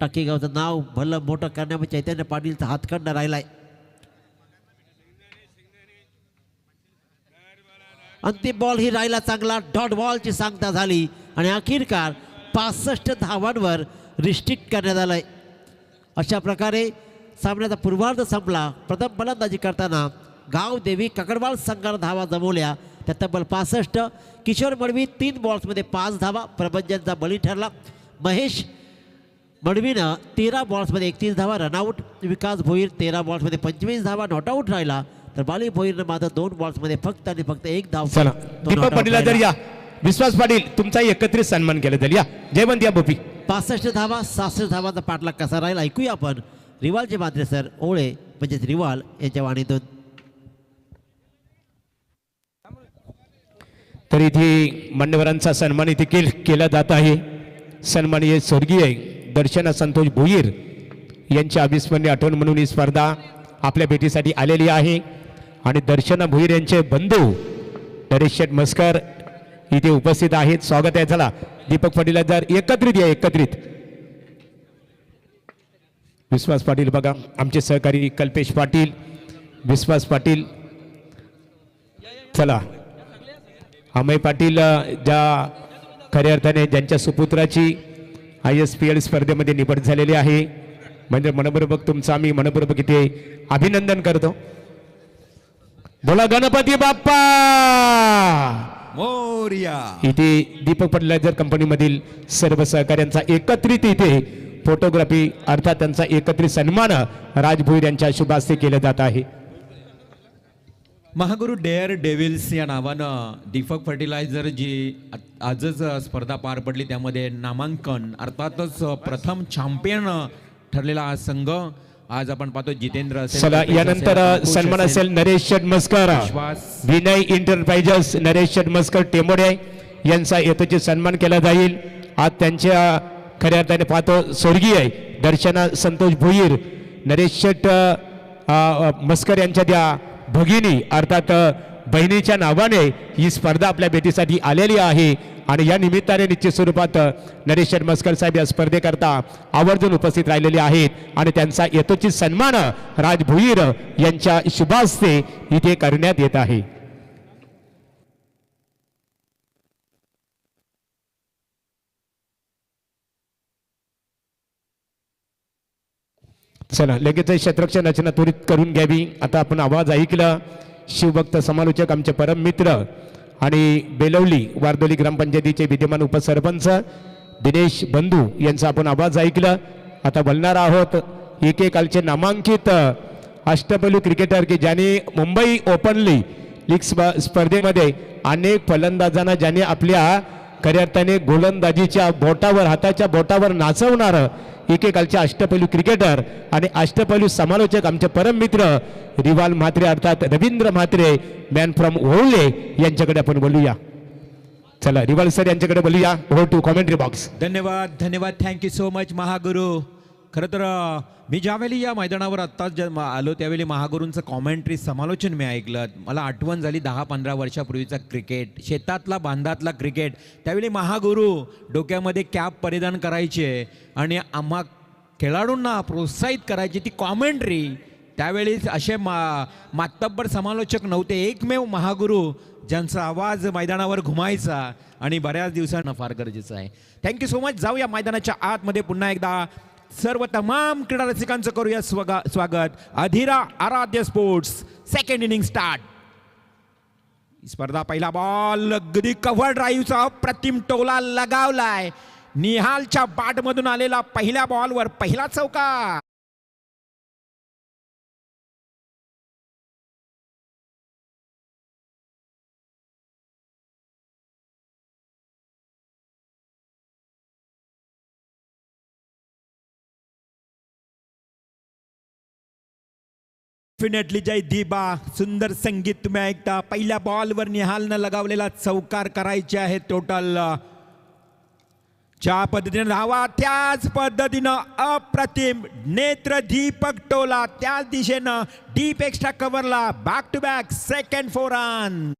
टाकेगावचं नाव भलं मोठं करण्यामध्ये चैतन्य पाटीलचा हातखंड राहिलाय. अंतिम बॉल ही राहिला चांगला. डॉट बॉलची सांगता झाली आणि अखेरकार 65 धावांवर रिस्ट्रिक्ट करण्यात आलंय. अशा प्रकारे सामन्याचा पूर्वार्ध संपला. प्रथम फलंदाजी करताना गावदेवी ककडवाल संघानं धावा जमवल्या, त्या तब्बल 65. किशोर मडवी 3 बॉल्समध्ये 5 धावा प्रबंजनचा बळी ठरला. महेश मडवीनं 13 बॉल्समध्ये 31 धावा रनआउट. विकास भोईर 13 बॉल्समध्ये 25 धावा नॉट आऊट राहिला, तर बाली भोईरनं मात्र 2 बॉल्समध्ये फक्त आणि फक्त 1 धाव. चला दीपक पाटील जर या. विश्वास पाटील तुमचा एकत्रित सन्मान केला तर या. जयवंत या बोपी. 65 धावा 66 धावांचा पाठलाग कसा राहील ऐकूया आपण रिवालचे मात्रे सर ओळे म्हणजेच रिवाल यांच्या वाणीतून. तर इथे मान्यवरांचा सन्मान इथे केला जात आहे. सन्माननीय स्वर्गीय दर्शना संतोष भोईर यांच्या अविस्मरणीय आठवण म्हणून ही स्पर्धा आपल्या भेटीसाठी आलेली आहे. आणि दर्शना भोईर यांचे बंधू नरेश शेठ मस्कर इथे उपस्थित आहेत. स्वागत आहे. चला दीपक पाटील जर एकत्रित या. एकत्रित विश्वास पाटील बघा, आमचे सहकारी कल्पेश पाटील, विश्वास पाटील. चला अमय पाटील ज्या खऱ्या अर्थाने ज्यांच्या सुपुत्राची ISPL स्पर्धेमध्ये निवड झालेली आहे, म्हणजे मनपूर्वक तुमचं आम्ही मनपूर्वक इथे अभिनंदन करतो. बोला गणपती बाप्पा मोरया. इथे दीपक फर्टिलायझर कंपनीमधील सर्व सहकाऱ्यांचा एकत्रित इथे फोटोग्राफी अर्थात त्यांचा एकत्रित सन्मान राज भोईर यांच्या शुभ हस्ते केला जात आहे. महागुरु डेअर डेव्हिल्स या नावानं दीपक फर्टिलायझर जी आजच स्पर्धा पार पडली त्यामध्ये नामांकन अर्थातच प्रथम चॅम्पियन ठरलेला हा संघ आज आपण पाहतो जितेंद्र असेल, चला यानंतर अंकुश सन्मान असेल, असेल नरेश षटमस्कर विश्वास विनय इंटरप्राइजेस नरेश षटमस्कर टेंबोडे यांचा यथोचित सन्मान केला जाईल. आज त्यांच्या खऱ्या अर्थाने पाहतो स्वर्गीय दर्शना संतोष भोईर नरेश शेट मस्कर यांच्या त्या भगिनी अर्थात बहिणीच्या नावाने ही स्पर्धा आपल्या भेटीसाठी आलेली आहे आणि या निमित्ताने निश्चित स्वरूपात नरेश मस्कर साहेब या स्पर्धेकरता आवर्जून उपस्थित राहिलेले आहेत आणि त्यांचा यथोचित सन्मान राज भोईर यांच्या शुभास्ते इथे करण्यात येत आहे. चला लगेच क्षेत्ररक्षण रचना त्वरित करून घ्यावी. आता आपण आवाज ऐकला शिवभक्त समालोचक आमचे परम मित्र आणि बेलवली वारदोली ग्रामपंचायतीचे विद्यमान उपसरपंच दिनेश बंधू यांचा आपण आवाज ऐकला. आता बोलणार आहोत एकेकालचे नामांकित अष्टपैलू क्रिकेटर की ज्याने मुंबई ओपन लीग स्पर्धेमध्ये अनेक फलंदाजांना ज्याने आपल्या खऱ्या अर्थाने गोलंदाजीच्या बोटावर हाताच्या बोटावर नाचवणार एकेकालचे अष्टपैलू क्रिकेटर आणि अष्टपैलू समालोचक आमचे परम मित्र रिवाल म्हात्रे अर्थात रवींद्र म्हात्रे मॅन फ्रॉम ओवले यांच्याकडे आपण बोलूया. चला रिवाल सर यांच्याकडे बोलूया. हो टू कॉमेंट्री बॉक्स. धन्यवाद धन्यवाद थँक्यू सो मच महागुरु. खरं तर मी ज्यावेळी या मैदानावर आत्ताच आलो त्यावेळी महागुरूंचं कॉमेंट्री समालोचन मी ऐकलं. मला आठवण झाली 10-15 वर्षापूर्वीचा क्रिकेट, शेतातला बांधातला क्रिकेट. त्यावेळी महागुरू डोक्यामध्ये कॅप परिधान करायचे आणि आम्हा खेळाडूंना प्रोत्साहित करायची ती कॉमेंट्री. त्यावेळी असे मातब्बर समालोचक नव्हते. एकमेव महागुरू ज्यांचा आवाज मैदानावर घुमायचा आणि बऱ्याच दिवसांना फार गरजेचं आहे. Thank you so much. जाऊया मैदानाच्या आतमध्ये पुन्हा एकदा सर्व तमाम क्रीडा रसिकांचं करूया स्वागत. अधिरा आराध्य स्पोर्ट्स सेकंड इनिंग स्टार्ट. स्पर्धा पहिला बॉल अगदी कव्हर ड्राईव्हचा अप्रतिम टोला लगावलाय. निहालच्या बॅटमधून आलेला पहिल्या बॉलवर पहिला चौकार. डेफिनेटली जय दीबा. सुंदर संगीत तुम्ही ऐकता. पहिल्या बॉलवर निहालनं लगावलेला चौकार करायचे आहे टोटल. ज्या पद्धतीने धावा त्याच पद्धतीनं अप्रतिम नेत्र दीपक टोला त्याच दिशेनं डीप एक्स्ट्रा कव्हरला back to back second 4 run.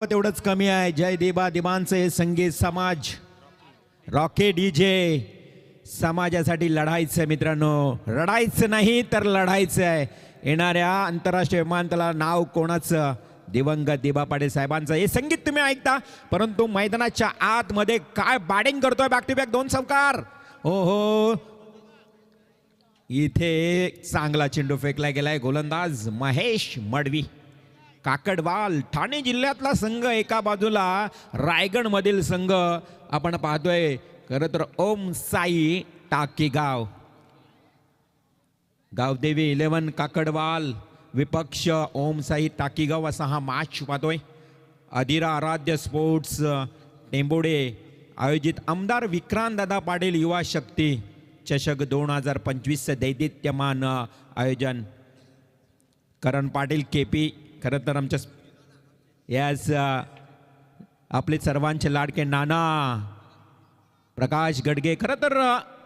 तेवढंच कमी आहे. जय देबा दिबांचं हे संगीत समाज रॉकेट डीजे समाजासाठी लढायचं आहे मित्रांनो. रडायचं नाही तर लढायचं आहे. येणाऱ्या आंतरराष्ट्रीय विमानतळाला नाव कोणाचं? दिवंगत दिबा पाटील साहेबांचं हे संगीत तुम्ही ऐकता. परंतु मैदानाच्या आतमध्ये काय बॅटिंग करतोय. बॅक टू बॅक 2 चौकार. हो हो इथे चांगला चेंडू फेकला गेलाय. गोलंदाज महेश मडवी. काकडवाल ठाणे जिल्ह्यातला संघ एका बाजूला, रायगड मधील संघ आपण पाहतोय. खरं तर ओम साई टाकीगाव. गावदेवी 11 काकडवाल विपक्ष ओम साई टाकीगाव असा हा मॅच पाहतोय. अधिरा आराध्य स्पोर्ट्स टेंबोडे आयोजित आमदार विक्रांत दादा पाटील युवा शक्ती चषक 2025 दैदित्यमान आयोजन. करण पाटील केपी. खरं तर आमच्या यास आपले सर्वांचे लाडके नाना प्रकाश गडगे. खरं तर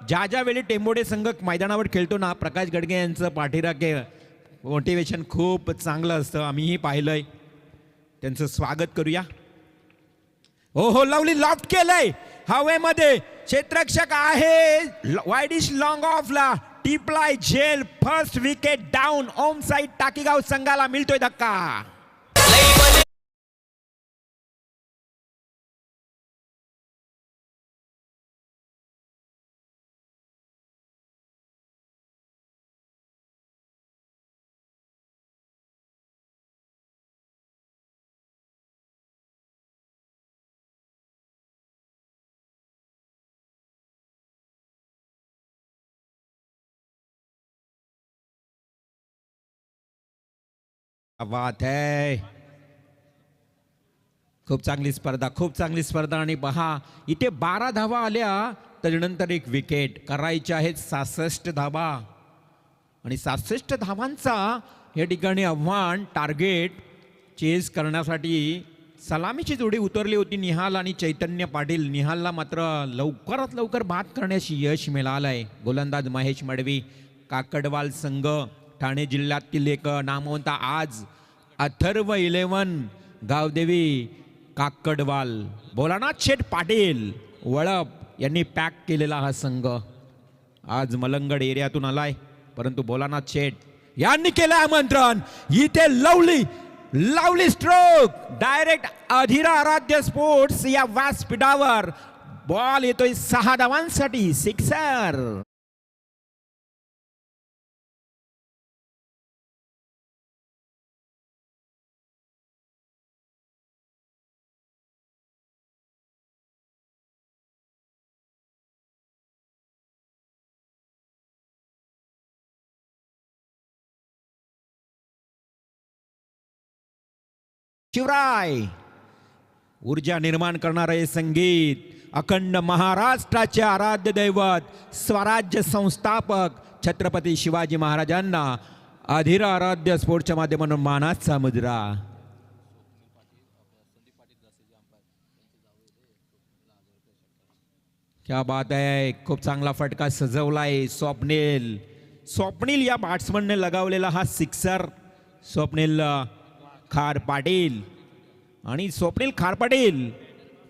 ज्या वेळी टेंबोडे संघ मैदानावर खेळतो ना, प्रकाश गडगे यांचं पाठीराखे मोटिवेशन खूप चांगलं असतं. आम्हीही पाहिलंय. त्यांचं स्वागत करूया. हो हो लावली लॉफ्ट केलंय हवेमध्ये. क्षेत्ररक्षक आहे वाईडिश लॉंग ऑफला. टिपलाय झेल. First wicket down. Om Sai Takigaon संघाला मिळतोय धक्का. बात है. खूप चांगली स्पर्धा, खूप चांगली स्पर्धा. आणि पहा इथे 12 धावा आल्या, त्याच्यानंतर एक विकेट. करायचे आहेत 66 धावा आणि 66 धावांचा या ठिकाणी आव्हान, टार्गेट चेस करण्यासाठी सलामीची जोडी उतरली होती निहाल आणि चैतन्य पाटील. निहालला मात्र लवकरात लवकर बाद करण्यास यश मिळालंय. गोलंदाज महेश मडवी. काकडवाल संघ ठाणे जिल्ह्यातील एक नामवंत आज अथर्व 11 गावदेवी काकडवाल. भोलानाथ शेठ पाटील वळप यांनी पॅक केलेला हा संघ आज मलंगड एरियातून आलाय, परंतु भोलानाथ शेठ यांनी केलं आमंत्रण. इथे लवली स्ट्रोक डायरेक्ट अधिरा आराध्य स्पोर्ट्स या व्यासपीठावर. बॉल येतोय 6 धावांसाठी, सिक्सर. शिवराय ऊर्जा निर्माण करणारे संगीत, अखंड महाराष्ट्राचे आराध्य दैवत, स्वराज्य संस्थापक छत्रपती शिवाजी महाराजांना अधिरा आराध्य स्पोर्टच्या माध्यमातून मानाचा मुजरा. क्या बात आहे. खूप चांगला फटका सजवलाय स्वप्नील या बॅट्समनने लगावलेला हा सिक्सर. स्वप्नील खार पाटील. आणि स्वप्नील खार पाटील,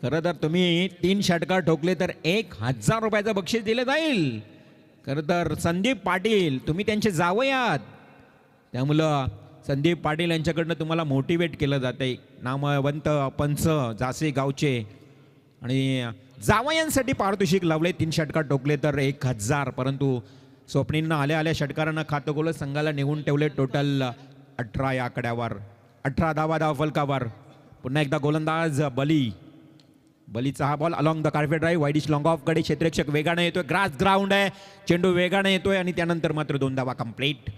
खरं तर तुम्ही 3 षटकार ठोकले तर 1000 रुपयाचं बक्षीस दिलं जाईल. खरं तर संदीप पाटील तुम्ही त्यांचे जावई आहात, त्यामुळं संदीप पाटील यांच्याकडनं तुम्हाला मोटिवेट केलं जाते. नामवंत पंच जासे गावचे आणि जावयांसाठी पारितोषिक लावले. 3 षटकार ठोकले तर 1000. परंतु स्वप्नीलनं आल्या षटकारांना खातं गोल संघाला निघून ठेवले. टोटल 18 या आकड्यावर, 18 धावा फलकावर. पुन्हा एकदा गोलंदाज बलीचा हा ball along the carpet drive, widish long of कडे. क्षेत्ररक्षक वेगाने येतोय, ग्रास ग्राउंड आहे, चेंडू वेगाने येतोय आणि त्यानंतर मात्र 2 धावा कंप्लीट.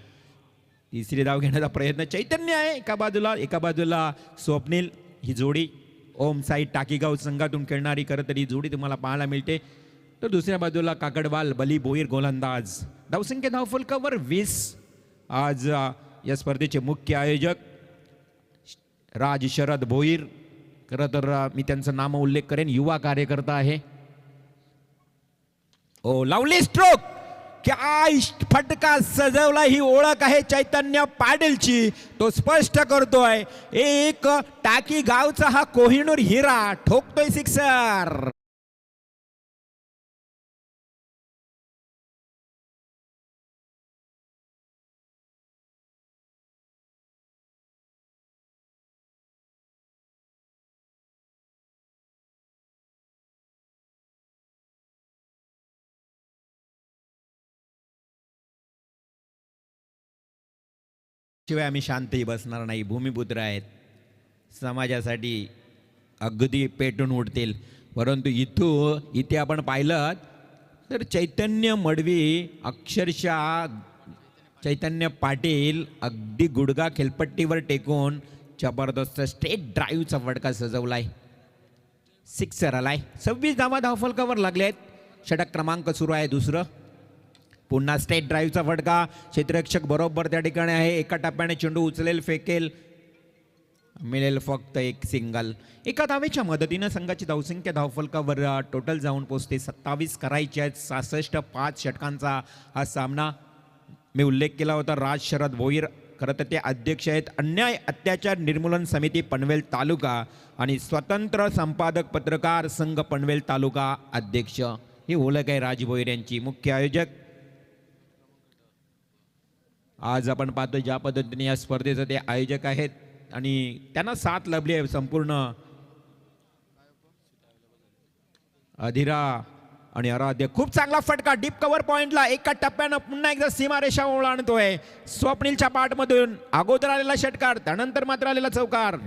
तिसरी धाव घेण्याचा प्रयत्न चैतन्य आहे एका बाजूला स्वप्नील. ही जोडी ओम साई टाकीगाव संघातून खेळणारी खरं तरी जोडी तुम्हाला पाहायला मिळते. तर दुसऱ्या बाजूला काकडवाल बली भोईर गोलंदाज. धावसंख्या धावफलकावर 20. आज या स्पर्धेचे मुख्य आयोजक राज शरद भोईर. खरं तर मी त्यांचं नाम उल्लेख करेन, युवा कार्यकर्ता आहे. ओ लावली स्ट्रोक, काय फटका सजवला. ही ओळख आहे चैतन्य पाटीलची, तो स्पष्ट करतोय. एक टाकी गावचा हा कोहिनूर हिरा ठोकतोय सिक्सर. शिवाय आम्ही शांतही बसणार नाही. भूमिपुत्र आहेत, समाजासाठी अगदी पेटून उठतील. परंतु इथे आपण पाहिलं तर चैतन्य मडवी, अक्षरशः चैतन्य पाटील अगदी गुडगा खेलपट्टीवर टेकून जबरदस्त स्ट्रेट ड्राईव्हचा फटका सजवलाय. सिक्सर आलाय. 26 धावा धावफलकावर लागलेत. षटक क्रमांक सुरू आहे दुसरं. पुन्हा स्ट्रेट ड्राईव्हचा फटका. क्षेत्ररक्षक बरोबर त्या ठिकाणी आहे. एका टप्प्याने चेंडू उचलेल, फेकेल, मिळेल फक्त एक सिंगल. एका धावेच्या मदतीनं संघाची धावसंख्या धावफलकावर टोटल जाऊन पोहोचते 27. करायचे आहेत 66. 5 षटकांचा हा सामना. मी उल्लेख केला होता राज शरद भोईर, खरं तर ते अध्यक्ष आहेत अन्याय अत्याचार निर्मूलन समिती पनवेल तालुका आणि स्वतंत्र संपादक पत्रकार संघ पनवेल तालुका अध्यक्ष. ही ओळख आहे राज भोईर यांची. मुख्य आयोजक आज आपण पाहतो ज्या पद्धतीने या स्पर्धेचे ते आयोजक आहेत आणि त्यांना साथ लाभली आहे संपूर्ण अधिरा आणि आराध्य. खूप चांगला फटका डीप कव्हर पॉइंटला. एका टप्प्यानं पुन्हा एकदा सीमारेषा ओलांडतोय. स्वप्नीलच्या पाठमधून अगोदर आलेला षटकार, त्यानंतर मात्र आलेला चौकार.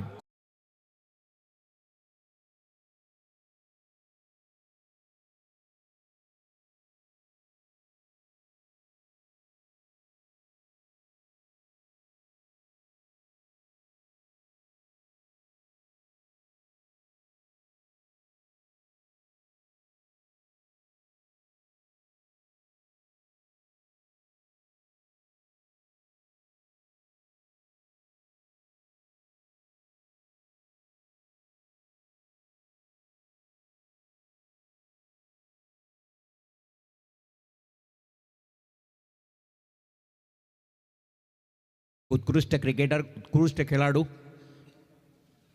उत्कृष्ट क्रिकेटर, उत्कृष्ट खेळाडू.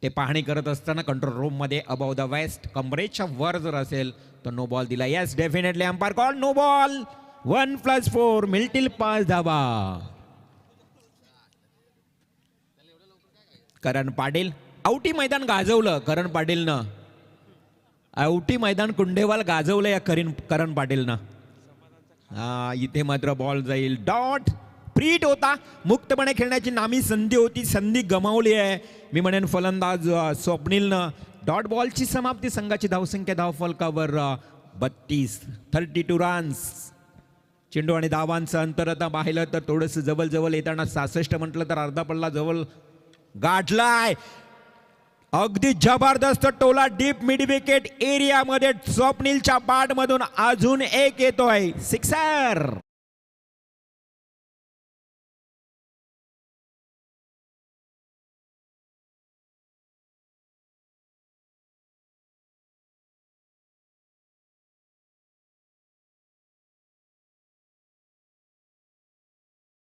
ते पाहणी करत असताना कंट्रोल रूम मध्ये अबाव द वेस्ट कमरेच्या वर जर असेल तर नो बॉल दिला. Yes definitely umpire call no ball. 1+4 मिळतील 5 धावा. करण पाटील आवटी मैदान गाजवलं. करण पाटीलनं आवटी मैदान कुंडेवाल गाजवलं या करण पाटीलनं. इथे मात्र बॉल जाईल डॉट. प्रीट होता, मुक्तपणे खेळण्याची नामी संधी होती, संधी गमावली आहे. मी म्हणेन फलंदाज स्वप्नीलनं. डॉट बॉलची समाप्ती. संघाची धावसंख्या धावफलकावर 32 रन्स. चेंडू आणि धावांचं अंतर आता पाहिलं तर थोडंसं जवळ येताना 66 म्हटलं तर अर्धा पल्ला जवळ गाठलाय. अगदी जबरदस्त टोला डीप मिड विकेट एरियामध्ये स्वप्नीलच्या बॅट मधून अजून एक येतोय. सिक्सर.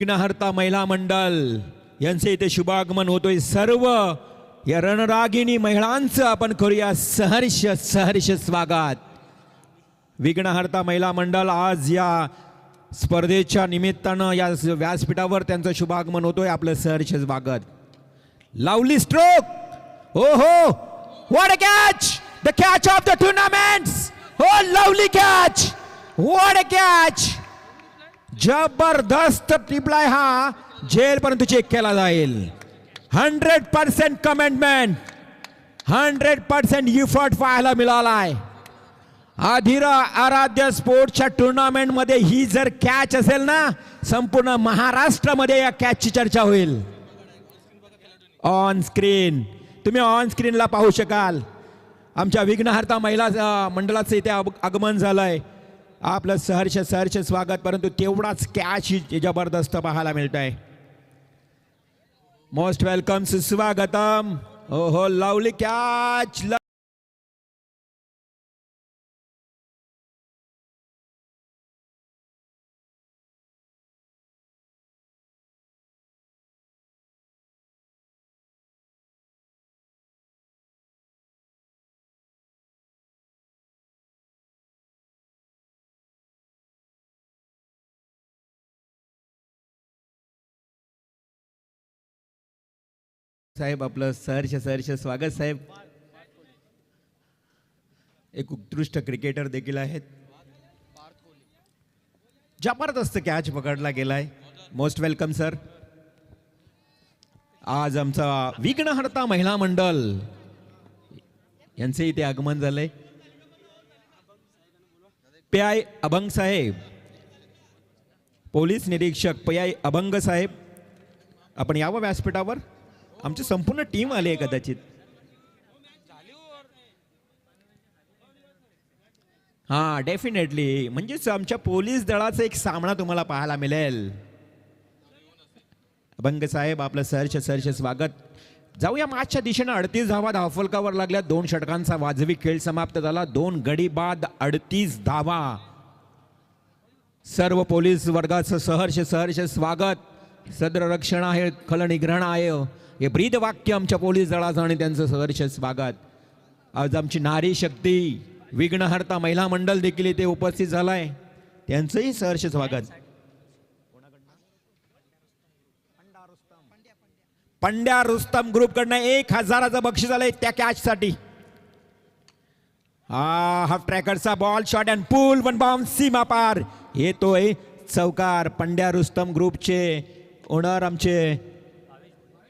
विघ्नहर्ता महिला मंडळ यांचे इथे शुभागमन होतोय. सर्व या रणरागिणी महिलांचं आपण करूया सहर्ष स्वागत. विघ्नहर्ता महिला मंडळ आज या स्पर्धेच्या निमित्तानं या व्यासपीठावर त्यांचं शुभागमन होतोय. आपलं सहर्ष स्वागत. लावली स्ट्रोक. हो हो what a catch. The catch of the tournaments. हो lovely catch. What a catch. जबरदस्त टिपलाय हा. जेल परंतु चेक केला जाईल. 100% कमेंटमेंट, 100% इफर्ट पाहायला मिळालाय. आधिरा आराध्य स्पोर्ट्सच्या टुर्नामेंट मध्ये ही जर कॅच असेल ना, संपूर्ण महाराष्ट्रामध्ये या कॅचची चर्चा होईल. ऑन स्क्रीन तुम्ही ऑन स्क्रीनला पाहू शकाल. आमच्या विघ्नहर्ता महिला मंडळाचं इथे आगमन झालंय. आपलं सहर्ष स्वागत. परंतु तेवढाच कॅच ही जबरदस्त पाहायला मिळत आहे. मोस्ट वेलकम सुस्वागतम. ओहो लवली कॅच. साहेब आपलं सहर्ष स्वागत साहेब. एक उत्कृष्ट क्रिकेटर देखील आहेत. जबरदस्त कॅच पकडला गेलाय. Most welcome sir. आज आमचा विघ्नहर्ता महिला मंडळ यांचे इथे आगमन झालंय. पी.आय. अभंग साहेब, पोलीस निरीक्षक पी.आय. अभंग साहेब, आपण यावं व्यासपीठावर. आमची संपूर्ण टीम आली आहे कदाचित. हा डेफिनेटली. म्हणजेच आमच्या पोलीस दलाचा एक सामना तुम्हाला पाहायला मिळेल. अभंग साहेब आपलं सहर्ष स्वागत. जाऊया मॅचच्या दिशेनं. 38 धावा धावफलकावर लागल्या. 2 षटकांचा वाजवी खेळ समाप्त झाला. 2 गडी बाद 38 धावा. सर्व पोलीस वर्गाचं सहर्ष स्वागत. सद्ररक्षण आहे, खलनिग्रहण आहे, हे ब्रीद वाक्य आमच्या पोलीस दलाचं आणि त्यांचं सहर्ष स्वागत. आज आमची नारी शक्ती विघ्नहर्ता महिला मंडळ देखील इथे उपस्थित झालाय. त्यांचंही सहर्ष स्वागत. पंड्या रुस्तम ग्रुप कडनं 1000चं बक्षीस आलंय त्या कॅच साठी. हाफ ट्रॅकरचा ball shot and pull. 1 bounce सीमा पार. येतोय चौकार. पंड्या रुस्तम ग्रुपचे ओनर आमचे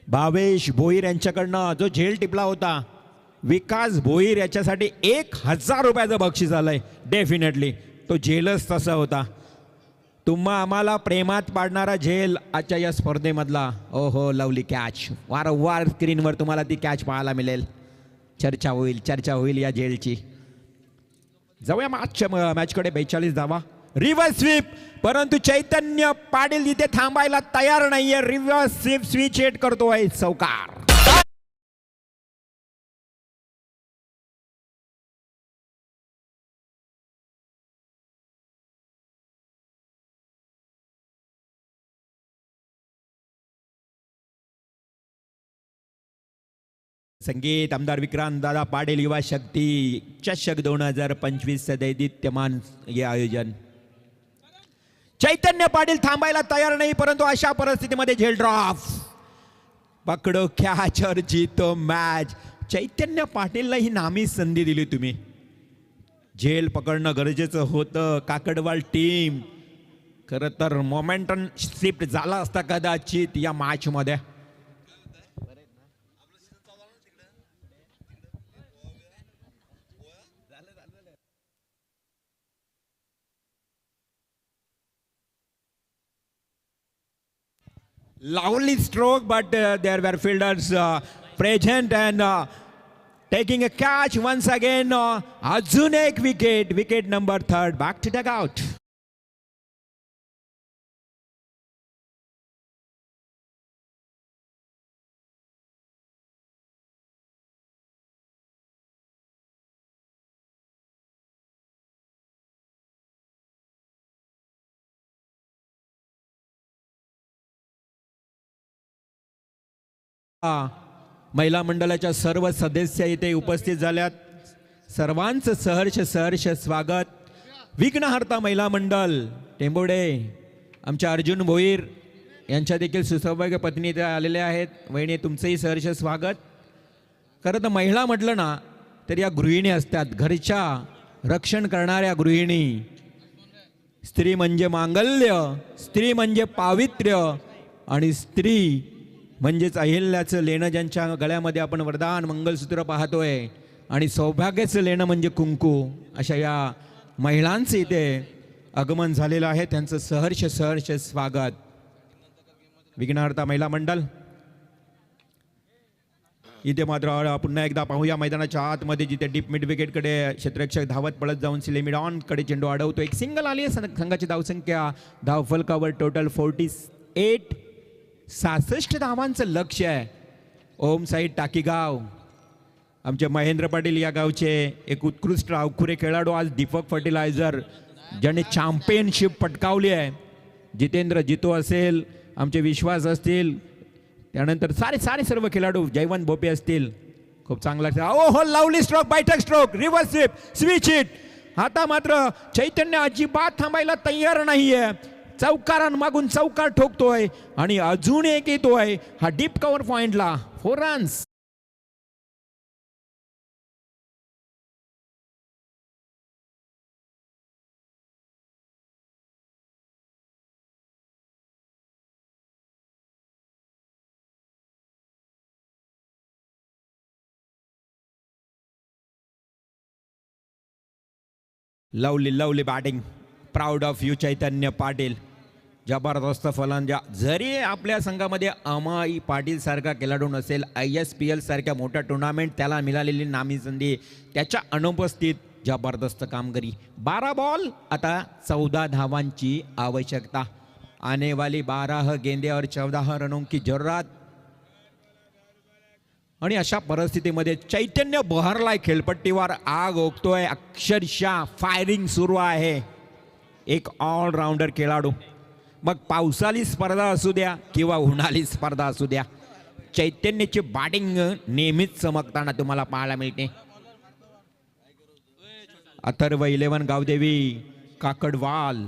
भावेश भोईर यांच्याकडनं जो झेल टिपला होता विकास भोईर याच्यासाठी 1000 रुपयाचं बक्षीस आलंय. डेफिनेटली तो झेलच तसा होता. तुम्हा आम्हाला प्रेमात पाडणारा झेल आजच्या या स्पर्धेमधला. ओहो लवली कॅच. वारंवार स्क्रीनवर तुम्हाला ती कॅच पाहायला मिळेल. चर्चा होईल या झेलची. जाऊया मॅचकडे. 42 धावा. Reverse sweep. परंतु चैतन्य पाटील इथे थांबायला तयार नाहीये. रिव्हर्स स्वीप स्विच हिट करतोय. चौकार. संगीत आमदार विक्रांत दादा पाटील युवा शक्ती चषक 2025 दैदित्यमान हे आयोजन. चैतन्य पाटील थांबायला तयार नाही, परंतु अशा परिस्थितीमध्ये झेल ड्रॉप, पकडो कॅच और जीतो मॅच. चैतन्य पाटीलला ही नामी संधी दिली तुम्ही. झेल पकडणं गरजेचं होतं. काकडवाल टीम खरं तर मोमेंटम शिफ्ट झाला असता कदाचित या मॅच मध्ये. Lovely stroke, but there were fielders present and taking a catch once again. अजून एक wicket number 3. Back to dugout. महिला मंडळाच्या सर्व सदस्य इथे उपस्थित झाल्यात. सर्वांचं सहर्ष स्वागत. विघ्नहर्ता महिला मंडळ टेंबोडे आमच्या अर्जुन भोईर यांच्या देखील सुसौभाग्य पत्नी इथे आलेल्या आहेत. वहिनी तुमचंही सहर्ष स्वागत. खरं तर महिला म्हटलं ना तर या गृहिणी असतात, घरच्या रक्षण करणाऱ्या गृहिणी. स्त्री म्हणजे मांगल्य, स्त्री म्हणजे पावित्र्य आणि स्त्री म्हणजेच अहिल्याचं लेणं ज्यांच्या गळ्यामध्ये आपण वरदान मंगलसूत्र पाहतोय आणि सौभाग्याचं लेणं म्हणजे कुंकू. अशा या महिलांचं इथे आगमन झालेलं आहे. त्यांचं सहर्ष स्वागत. विघ्नहर्ता महिला मंडळ इथे मात्र पुन्हा एकदा पाहूया मैदानाच्या आतमध्ये जिथे डीप मिड विकेटकडे क्षेत्ररक्षक धावत पळत जाऊन सिलेमिडॉनकडे चेंडू अडवतो. एक सिंगल आली आहे. संघाची धावसंख्या धावफलकावर टोटल 48. 66 धावांचं लक्ष आहे. ओम साईड टाकीगाव आमचे महेंद्र पाटील या गावचे एक उत्कृष्ट अवखुरे खेळाडू. आज दीपक फर्टिलायझर ज्याने चॅम्पियनशिप पटकावली आहे. जितेंद्र जितो असेल, आमचे विश्वास असतील, त्यानंतर सारे सर्व खेळाडू जयवंत भोपे असतील. खूप चांगला. ओ हो, लावली स्ट्रोक, बायटक स्ट्रोक, रिव्हर्स स्विच हिट. आता मात्र चैतन्य अजिबात थांबायला तयार नाहीये. चौकारांमागून चौकार ठोकतोय आणि अजून एक येतोय हा डीप कव्हर पॉइंटला. 4 runs. Lovely batting. Proud of you Chaitanya Patil. जबरदस्त फलंदाज. जरी आपल्या संघामध्ये अमाई पाटील सारखा खेळाडू नसेल, ISPL सारख्या मोठ्या टुर्नामेंट त्याला मिळालेली नामी संधी, त्याच्या अनुपस्थित जबरदस्त कामगिरी. 12 बॉल आता 14 धावांची आवश्यकता. आने वाली 12 गेंदे और 14 रनों की जरूरत. आणि अशा परिस्थितीमध्ये चैतन्य बहरलाय खेळपट्टीवर. आग ओकतोय, अक्षरशः फायरिंग सुरू आहे. एक ऑलराऊंडर खेळाडू. मग पावसाळी स्पर्धा असू द्या किंवा उन्हाळी स्पर्धा असू द्या, चैतन्याची बॅटिंग नेहमीच चमकताना तुम्हाला पाहायला मिळते. अथर्व 11 गावदेवी काकडवाल,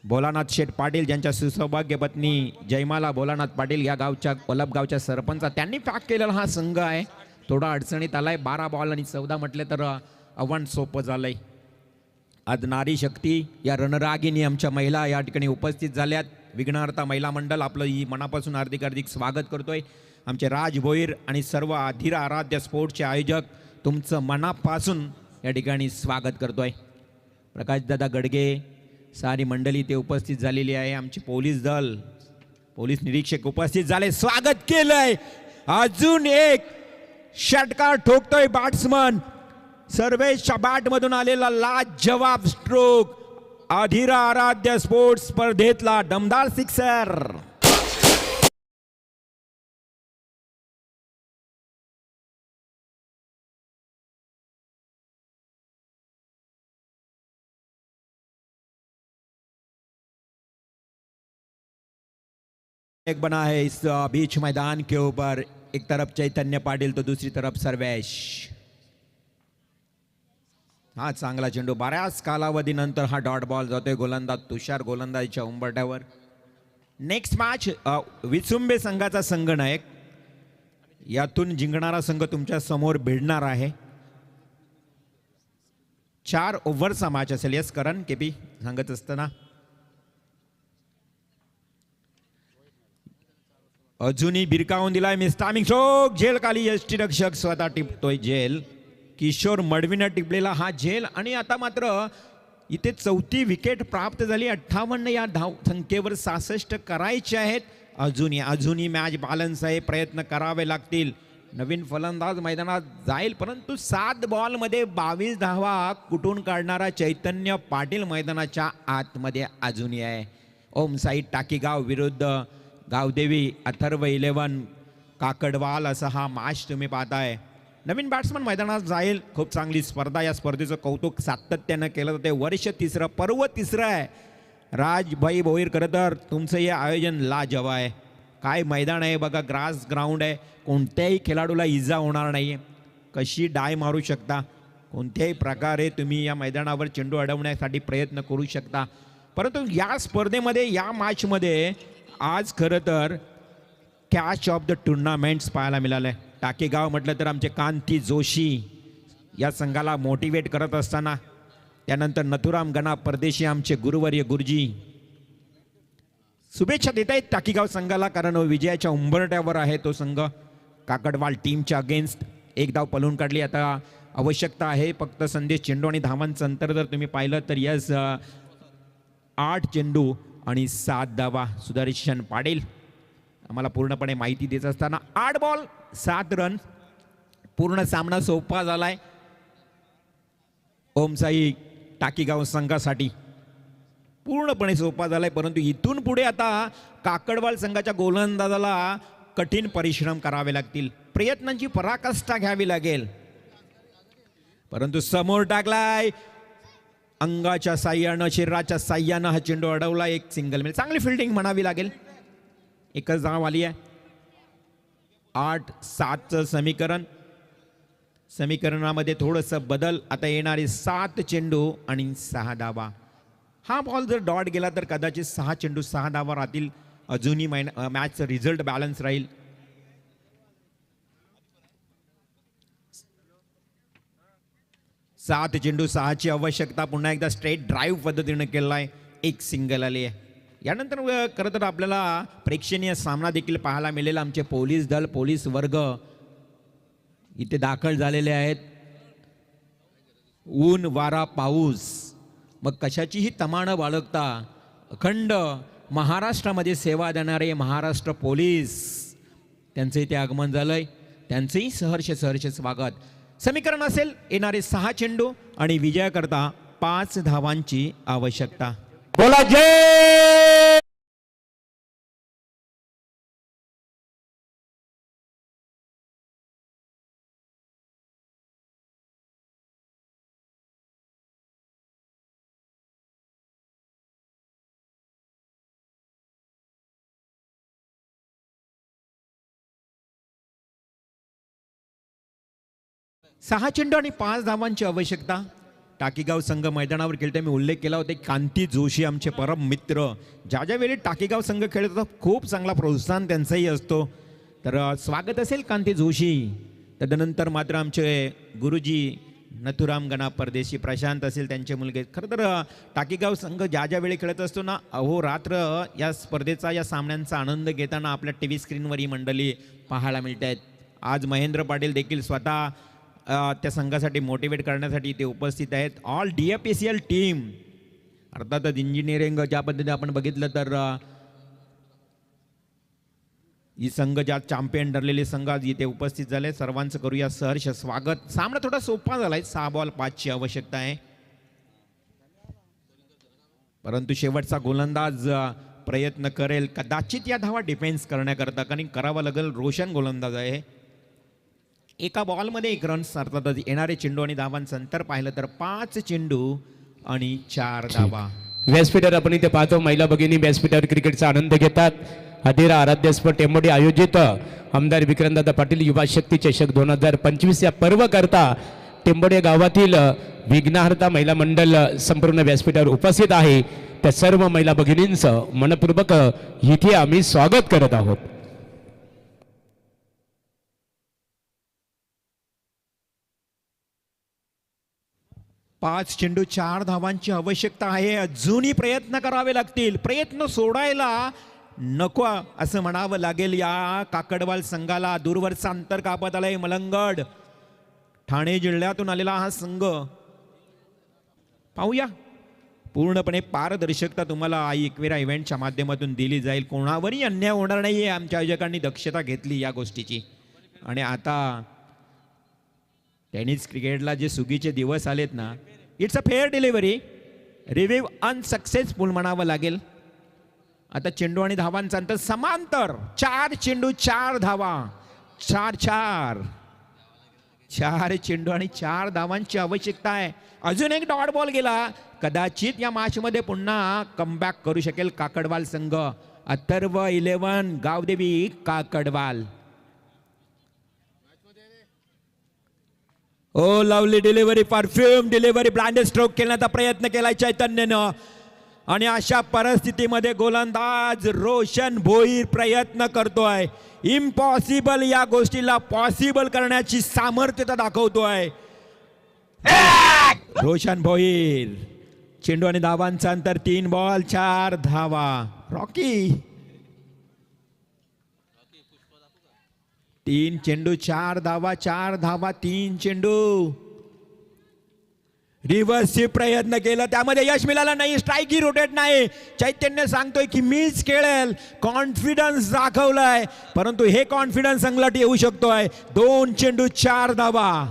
भोलानाथ शेठ पाटील ज्यांच्या सुसौभाग्य पत्नी जयमाला भोलानाथ पाटील या गावच्या कोलप गावच्या सरपंच, त्यांनी पॅक केलेला हा संघ आहे. थोडा अडचणीत आलाय. 12 बॉल आणि 14 म्हटले तर आव्हान सोपं झालंय. आज नारी शक्ती या रणरागिनी आमच्या महिला या ठिकाणी उपस्थित झाल्यात. विघ्नहर्ता महिला मंडळ आपलं ही मनापासून हार्दिक स्वागत करतोय. आमचे राज भोईर आणि सर्व अधीरा आराध्य स्पोर्ट्सचे आयोजक तुमचं मनापासून या ठिकाणी स्वागत करतोय. प्रकाशदादा गडगे सारी मंडळी ते उपस्थित झालेली आहे. आमचे पोलीस दल, पोलीस निरीक्षक उपस्थित झाले, स्वागत केलंय. अजून एक षटकार ठोकतोय बॅट्समन. सर्वेशच्या बॅटमधून आलेला लाजवाब स्ट्रोक. अधीरा आराध्य स्पोर्ट्स स्पर्धेतला दमदार सिक्सर. एक बना है इस बीच मैदान के ऊपर. एक तरफ चैतन्य पाटील तो दुसरी तरफ सर्वेश. हा चांगला चेंडू, बऱ्याच कालावधीनंतर हा डॉट बॉल जातोय. गोलंदाज तुषार गोलंदाजीच्या उंबरठ्यावर. नेक्स्ट मॅच विचुंबे संघाचा संघनायक, यातून जिंकणारा संघ तुमच्या समोर भिडणार आहे. 4 ओव्हरचा मॅच असेल. यस करण केपी सांगत असताना अजूनही बिरकावून दिलाय मिस्टामिंग शोक. झेल खाली यष्टीरक्षक स्वतः टिपतोय झेल. किशोर मडवीनं टिपलेला हा झेल. आणि आता मात्र इथे 4थी विकेट प्राप्त झाली. 58 या धाव संख्येवर 66 करायचे आहेत. अजूनही मॅच बॅलन्स आहे. प्रयत्न करावे लागतील. नवीन फलंदाज मैदानात जाईल, परंतु 7 बॉलमध्ये 22 धावा कुठून काढणारा चैतन्य पाटील मैदानाच्या आतमध्ये अजूनही आहे. ओम साई टाकीगाव विरुद्ध गावदेवी अथर्व 11 काकडवाल असा हा मॅच तुम्ही पाहताय. नवीन बॅट्समन मैदानात जाईल. खूप चांगली स्पर्धा. या स्पर्धेचं कौतुक सातत्यानं केलं जाते. वर्ष 3रं, पर्व 3रं आहे. राजभाई भोईर, खरं तर तुमचं हे आयोजन लाजवाब आहे. काय मैदान आहे बघा, ग्रास ग्राउंड आहे. कोणत्याही खेळाडूला इजा होणार नाही. कशी डाय मारू शकता, कोणत्याही प्रकारे तुम्ही या मैदानावर चेंडू अडवण्यासाठी प्रयत्न करू शकता. परंतु या स्पर्धेमध्ये, या मॅचमध्ये आज खरं तर कॅच ऑफ द टुर्नामेंट्स पाहायला मिळालं. टाकेगाव म्हटलं तर आमचे कांती जोशी या संघाला मोटिवेट करत असताना, त्यानंतर नथुराम गणा परदेशी आमचे गुरुवर्य गुरुजी शुभेच्छा देत आहेत टाकीगाव संघाला, कारण विजयाच्या उंबरठ्यावर आहे तो संघ. काकडवाल टीमच्या अगेन्स्ट 1 धाव पळून काढली. आता आवश्यकता आहे फक्त संदेश चेंडू आणि धावांचं अंतर जर तुम्ही पाहिलं तर यस 8 चेंडू आणि 7 धावा. सुदर्शन पाटील आम्हाला पूर्णपणे माहिती देत असताना 8 बॉल 7 रन. पूर्ण सामना सोपा झालाय ओमसाई टाकीगाव संघासाठी. पूर्णपणे सोपा झालाय. परंतु इथून पुढे आता काकडवाल संघाच्या गोलंदाजाला कठीण परिश्रम करावे लागतील. प्रयत्नांची पराकाष्ठा घ्यावी लागेल. परंतु समोर टाकलाय अंगाच्या साह्यानं, शरीराच्या साह्यानं हा चेंडू अडवला. एक सिंगल मिळेल. चांगली फिल्डिंग म्हणावी लागेल. एकच धाव आली आहे. 8-7चं समीकरणामध्ये थोडंसं बदल. आता येणारे 7 चेंडू आणि 6 धावा. हा बॉल जर डॉट गेला तर कदाचित 6 चेंडू 6 धावा राहतील. अजूनही मॅचचं रिझल्ट बॅलन्स राहील. सात चेंडू 6ची आवश्यकता. पुन्हा एकदा स्ट्रेट ड्राईव्ह पद्धतीने केलेला आहे. एक सिंगल आली आहे. यानंतर खरं तर आपल्याला प्रेक्षणीय सामना देखील पाहायला मिळेल. आमचे पोलीस दल, पोलीस वर्ग इथे दाखल झालेले आहेत. ऊन वारा पाऊस मग कशाचीही तमा न बाळगता अखंड महाराष्ट्रामध्ये सेवा देणारे महाराष्ट्र पोलीस, त्यांचं इथे आगमन झालंय. त्यांचंही सहर्ष स्वागत. समीकरण असेल येणारे 6 चेंडू आणि विजयाकरता 5 धावांची आवश्यकता. बोला जय. सहा चेंडू आणि 5 धावांची आवश्यकता. टाकीगाव संघ मैदानावर खेळते. मी उल्लेख केला होता कांती जोशी आमचे परम मित्र. ज्या वेळी टाकीगाव संघ खेळतो खूप चांगला प्रोत्साहन त्यांचाही असतो. तर स्वागत असेल कांती जोशी. तदनंतर मात्र आमचे गुरुजी नथुराम गणा परदेशी, प्रशांत असेल त्यांचे मुलगे. खरं तर टाकीगाव संघ ज्या वेळी खेळत असतो ना, अहोरात्र या स्पर्धेचा, या सामन्यांचा आनंद घेताना आपल्या टी व्ही स्क्रीनवर ही मंडळी पाहायला मिळत आहेत. आज महेंद्र पाटील देखील स्वतः त्या संघासाठी मोटिवेट करण्यासाठी ते उपस्थित आहेत. ऑल DFACL टीम, अर्थातच इंजिनिअरिंग ज्या पद्धतीने आपण बघितलं तर ही संघ ज्या चॅम्पियन ठरलेले संघ आज इथे उपस्थित झाले. सर्वांचं करूया सहर्ष स्वागत. सामना थोडा सोपा झालाय. 6 बॉल 5ची आवश्यकता आहे. परंतु शेवटचा गोलंदाज प्रयत्न करेल कदाचित या धावा डिफेन्स करण्याकरता, कारण करावं लागेल. रोशन गोलंदाज आहे. एका बॉलमध्ये 1 रन. अर्थातच येणारे चेंडू आणि धावांचं अंतर पाहिलं तर 5 चेंडू आणि 4 धावा. व्यासपीठावर आपण इथे पाहतो महिला भगिनी व्यासपीठावर क्रिकेटचा आनंद घेतात. अधिरा आराध्य स्पर्ट टेंबोडी आयोजित आमदार विक्रांतदादा पाटील युवा शक्ती चषक 2025 या पर्व करता टेंबोडे गावातील विघ्नहर्ता महिला मंडळ संपूर्ण व्यासपीठावर उपस्थित आहे. त्या सर्व महिला भगिनींचं मनपूर्वक इथे आम्ही स्वागत करत आहोत. पाच चेंडू 4 धावांची आवश्यकता आहे. अजूनही प्रयत्न करावे लागतील. प्रयत्न सोडायला नको असं म्हणावं लागेल. या काकडवाल संघाला दूरवरचा अंतर कापत आलाय. मलंगड ठाणे जिल्ह्यातून आलेला हा संघ. पाहूया, पूर्णपणे पारदर्शकता तुम्हाला एकवेरा इव्हेंटच्या माध्यमातून दिली जाईल. कोणावरही अन्याय होणार नाही आहे. आमच्या आयोजकांनी दक्षता घेतली या गोष्टीची. आणि आता टेनिस क्रिकेटला जे सुगीचे दिवस आलेत ना, it's a fair delivery, review unsuccessful म्हणावं लागेल. आता चेंडू आणि धावांचा अंतर समांतर. 4 चेंडू 4 धावा. 4 चेंडू आणि 4 धावांची आवश्यकता आहे. अजून एक डॉट बॉल गेला. कदाचित या मॅचमध्ये पुन्हा कमबॅक करू शकेल काकडवाल संघ. Atharva 11 Gavdevi Kakadwal. Oh lovely delivery, perfume delivery, blind stroke खेळण्याचा प्रयत्न केलाय चैतन्यनं. आणि अशा परिस्थितीमध्ये गोलंदाज रोशन भोईर प्रयत्न करतोय. इम्पॉसिबल या गोष्टीला पॉसिबल करण्याची सामर्थ्यता दाखवतोय रोशन भोईर. चेंडू आणि धावांचा अंतर 3 बॉल 4 धावा. रॉकी 3 चेंडू 4 धावा. 4 धावा 3 चेंडू. रिव्हर्सचे प्रयत्न केला, त्यामध्ये यश मिळालं नाही. स्ट्राईक ही रोटेट नाही. चैतन्य सांगतोय की मीच खेळेल. कॉन्फिडन्स दाखवलाय, परंतु हे कॉन्फिडन्स अंगलट येऊ शकतोय. 2 चेंडू 4 धावा.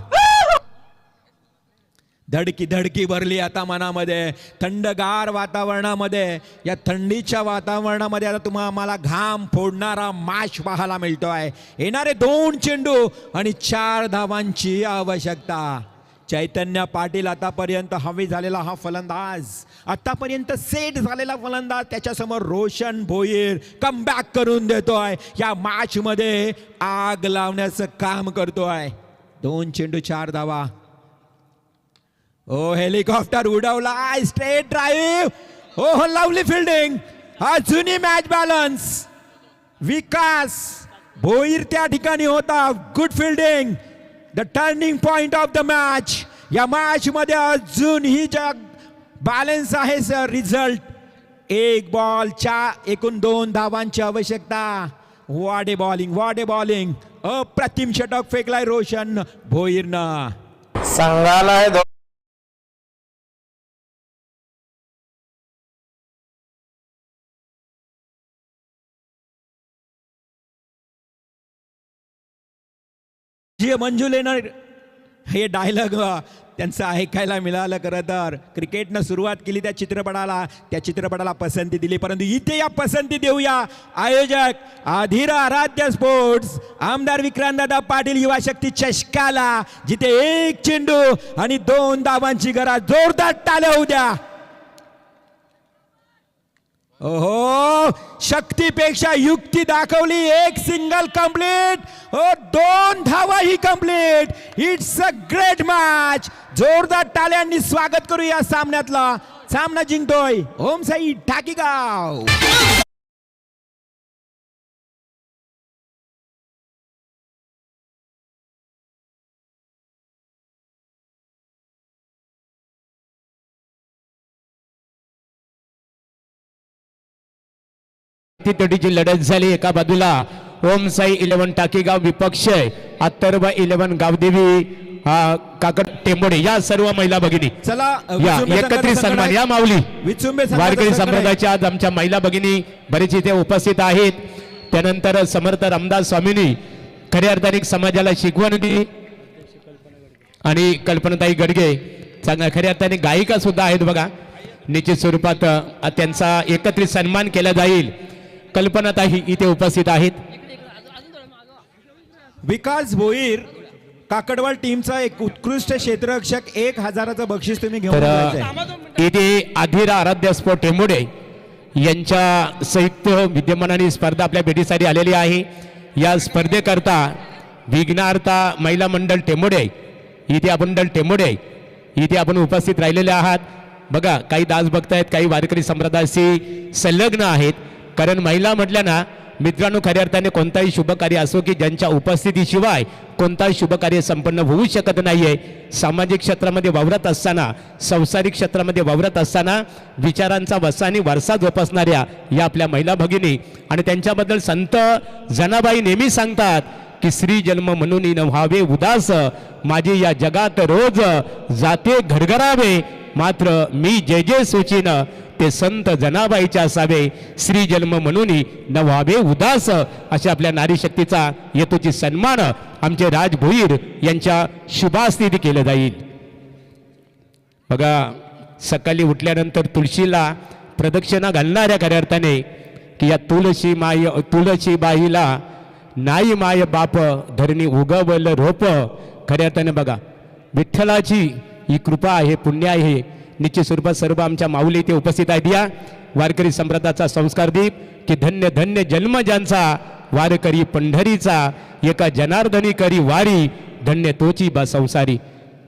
धडकी धडकी भरली आता मनामध्ये. थंडगार वातावरणामध्ये, या थंडीच्या वातावरणामध्ये आता आम्हाला घाम फोडणारा मॅच पाहायला मिळतोय. येणारे 2 चेंडू आणि 4 धावांची आवश्यकता. चैतन्य पाटील आतापर्यंत हवी झालेला हा फलंदाज, आतापर्यंत सेट झालेला फलंदाज, त्याच्यासमोर रोशन भोईर कमबॅक करून देतोय. या मॅच मध्ये आग लावण्याचं काम करतोय. 2 चेंडू 4 धावा. ओ हेलिकॉप्टर उडवला. Straight drive. हो लवली फिल्डिंग. अजूनही मॅच बॅलन्स. विकास भोईर त्या ठिकाणी होता. Good fielding. The turning point of the match. या मॅच मध्ये अजूनही बॅलन्स आहे सर. रिझल्ट 1 बॉल एकूण 2 धावांची आवश्यकता. What A bowling, what A bowling. अप्रतिम षटक फेकलाय रोशन भोईरनं. संघाला जी मंजू लेणार हे डायलॉग त्यांचं ऐकायला मिळालं. खरं तर क्रिकेटनं सुरुवात केली त्या चित्रपटाला पसंती दिली, परंतु इथे या पसंती देऊया आयोजक अधिरा आराध्य स्पोर्ट्स आमदार विक्रांतदादा पाटील युवा शक्ती चषकाला, जिथे 1 चेंडू आणि 2 धावांची गरज. जोरदार टाळ्या होऊ द्या. ओहो, शक्तीपेक्षा युक्ती दाखवली. 1 सिंगल कंप्लीट. 2 धावा ही complete. It's a great match. जोरदार टाळ्यांनी स्वागत करूया सामन्यातला. सामना जिंकतोय ओम साई ठाकीगाव. तटीची लढत झाली. एका बाजूला ओम साई 11 टाकीगाव विपक्ष, अथर्व 11 गावदेवी काकड टेंबोडे. या सर्व महिला भगिनी चला या एकत्रित सन्मान. या माऊली वारकरी संप्रदायाच्या आज आमच्या महिला भगिनी बरेच इथे उपस्थित आहेत. त्यानंतर समर्थ रामदास स्वामींनी खऱ्या अर्थाने समाजाला शिकवण दिली. आणि कल्पनाताई गडगे खऱ्या अर्थाने गायिका सुद्धा आहेत बघा. निश्चित स्वरूपात त्यांचा एकत्रित सन्मान केला जाईल. कल्पनाताई इथे उपस्थित आहेत. विकास भोईर काकडवाल टीमचा एक उत्कृष्ट क्षेत्ररक्षक. 1000चं बक्षीस तुम्ही घेऊन इथे अधिरा आराध्य स्पोर्ट टेंबोडे यांच्या संयुक्त विद्यमानाने स्पर्धा आपल्या भेटीसाठी आलेली आहे. या स्पर्धेकरता विघ्नार्था महिला मंडळ टेंबोडे इथे आपण उपस्थित राहिलेले आहात. बघा, काही दास बघतायत, काही वारकरी संप्रदायाशी संलग्न आहेत. कारण महिला म्हटल्या ना मित्रांनो, खऱ्या अर्थाने कोणताही शुभकार्य असो की ज्यांच्या उपस्थितीशिवाय कोणताही शुभकार्य संपन्न होऊ शकत नाहीये. सामाजिक क्षेत्रामध्ये वावरत असताना, संसारिक क्षेत्रामध्ये वावरत असताना विचारांचा वसा आणि वारसा जोपासणाऱ्या या आपल्या महिला भगिनी, आणि त्यांच्याबद्दल संत जनाबाई नेहमी सांगतात की स्त्री जन्म म्हणून न व्हावे उदास, माझे या जगात रोज जाते घरघरावे, मात्र मी जे जे सोचिन ते संत जनाबाईच्या असावे, स्त्री जन्म म्हणून न व्हावे उदास. अशा आपल्या नारी शक्तीचा यथोचित सन्मान आमचे राज भोईर यांच्या शुभास्थिती केलं जाईल. बघा, सकाळी उठल्यानंतर तुळशीला प्रदक्षिणा घालणाऱ्या खऱ्या अर्थाने की या तुळशी बाईला नाही माय बाप, धरणी उगवल रोप. खऱ्या अर्थाने बघा, विठ्ठलाची ही कृपा आहे, पुण्य आहे. निश्चित स्वरूपात सर्व आमच्या माऊली इथे उपस्थित आहेत. या वारकरी संप्रदायाचा संस्कार दीप की धन्य धन्य जन्म ज्यांचा, वारकरी पंढरीचा, एका जनार्दनी करी वारी, धन्य तोची बा संसारी.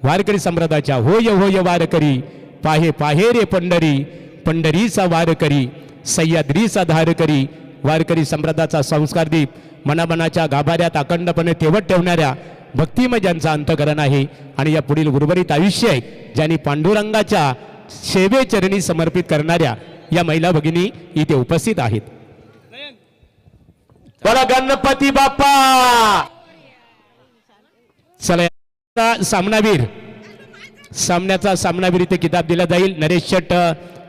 वारकरी संप्रदायाच्या होय होय वारकरी, पाहे पाहे रे पंढरी, पंढरीचा वारकरी, सह्याद्रीचा धारकरी. वारकरी संप्रदायाचा संस्कार दीप मनामनाच्या गाभाऱ्यात अखंडपणे ठेवत ठेवणाऱ्या भक्तिमय ज्यांचा अंतकरण आहे, आणि या पुढील उर्वरित आयुष्य ज्यांनी पांडुरंगाच्या सेवेचरणी समर्पित करणाऱ्या या महिला भगिनी इथे उपस्थित आहेत. बोला गणपती बाप्पा. चला, सामन्याचा सामनावीर इथे किताब दिला जाईल. नरेश शेट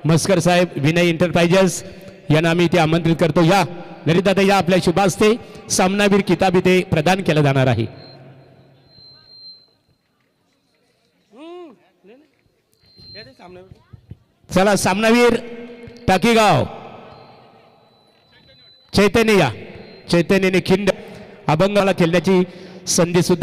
मस्कर साहेब, विनय एंटरप्राइजेस यांना आम्ही इथे आमंत्रित करतो. या नरेश दादा, या आपल्या शुभास्ते सामनावीर किताब इथे प्रदान केला जाणार आहे. चला, सामनावीर टाकीगाव चैतन्य, या चैतन्याने खिंड अभंगाला खेळण्याची संधी सुद्धा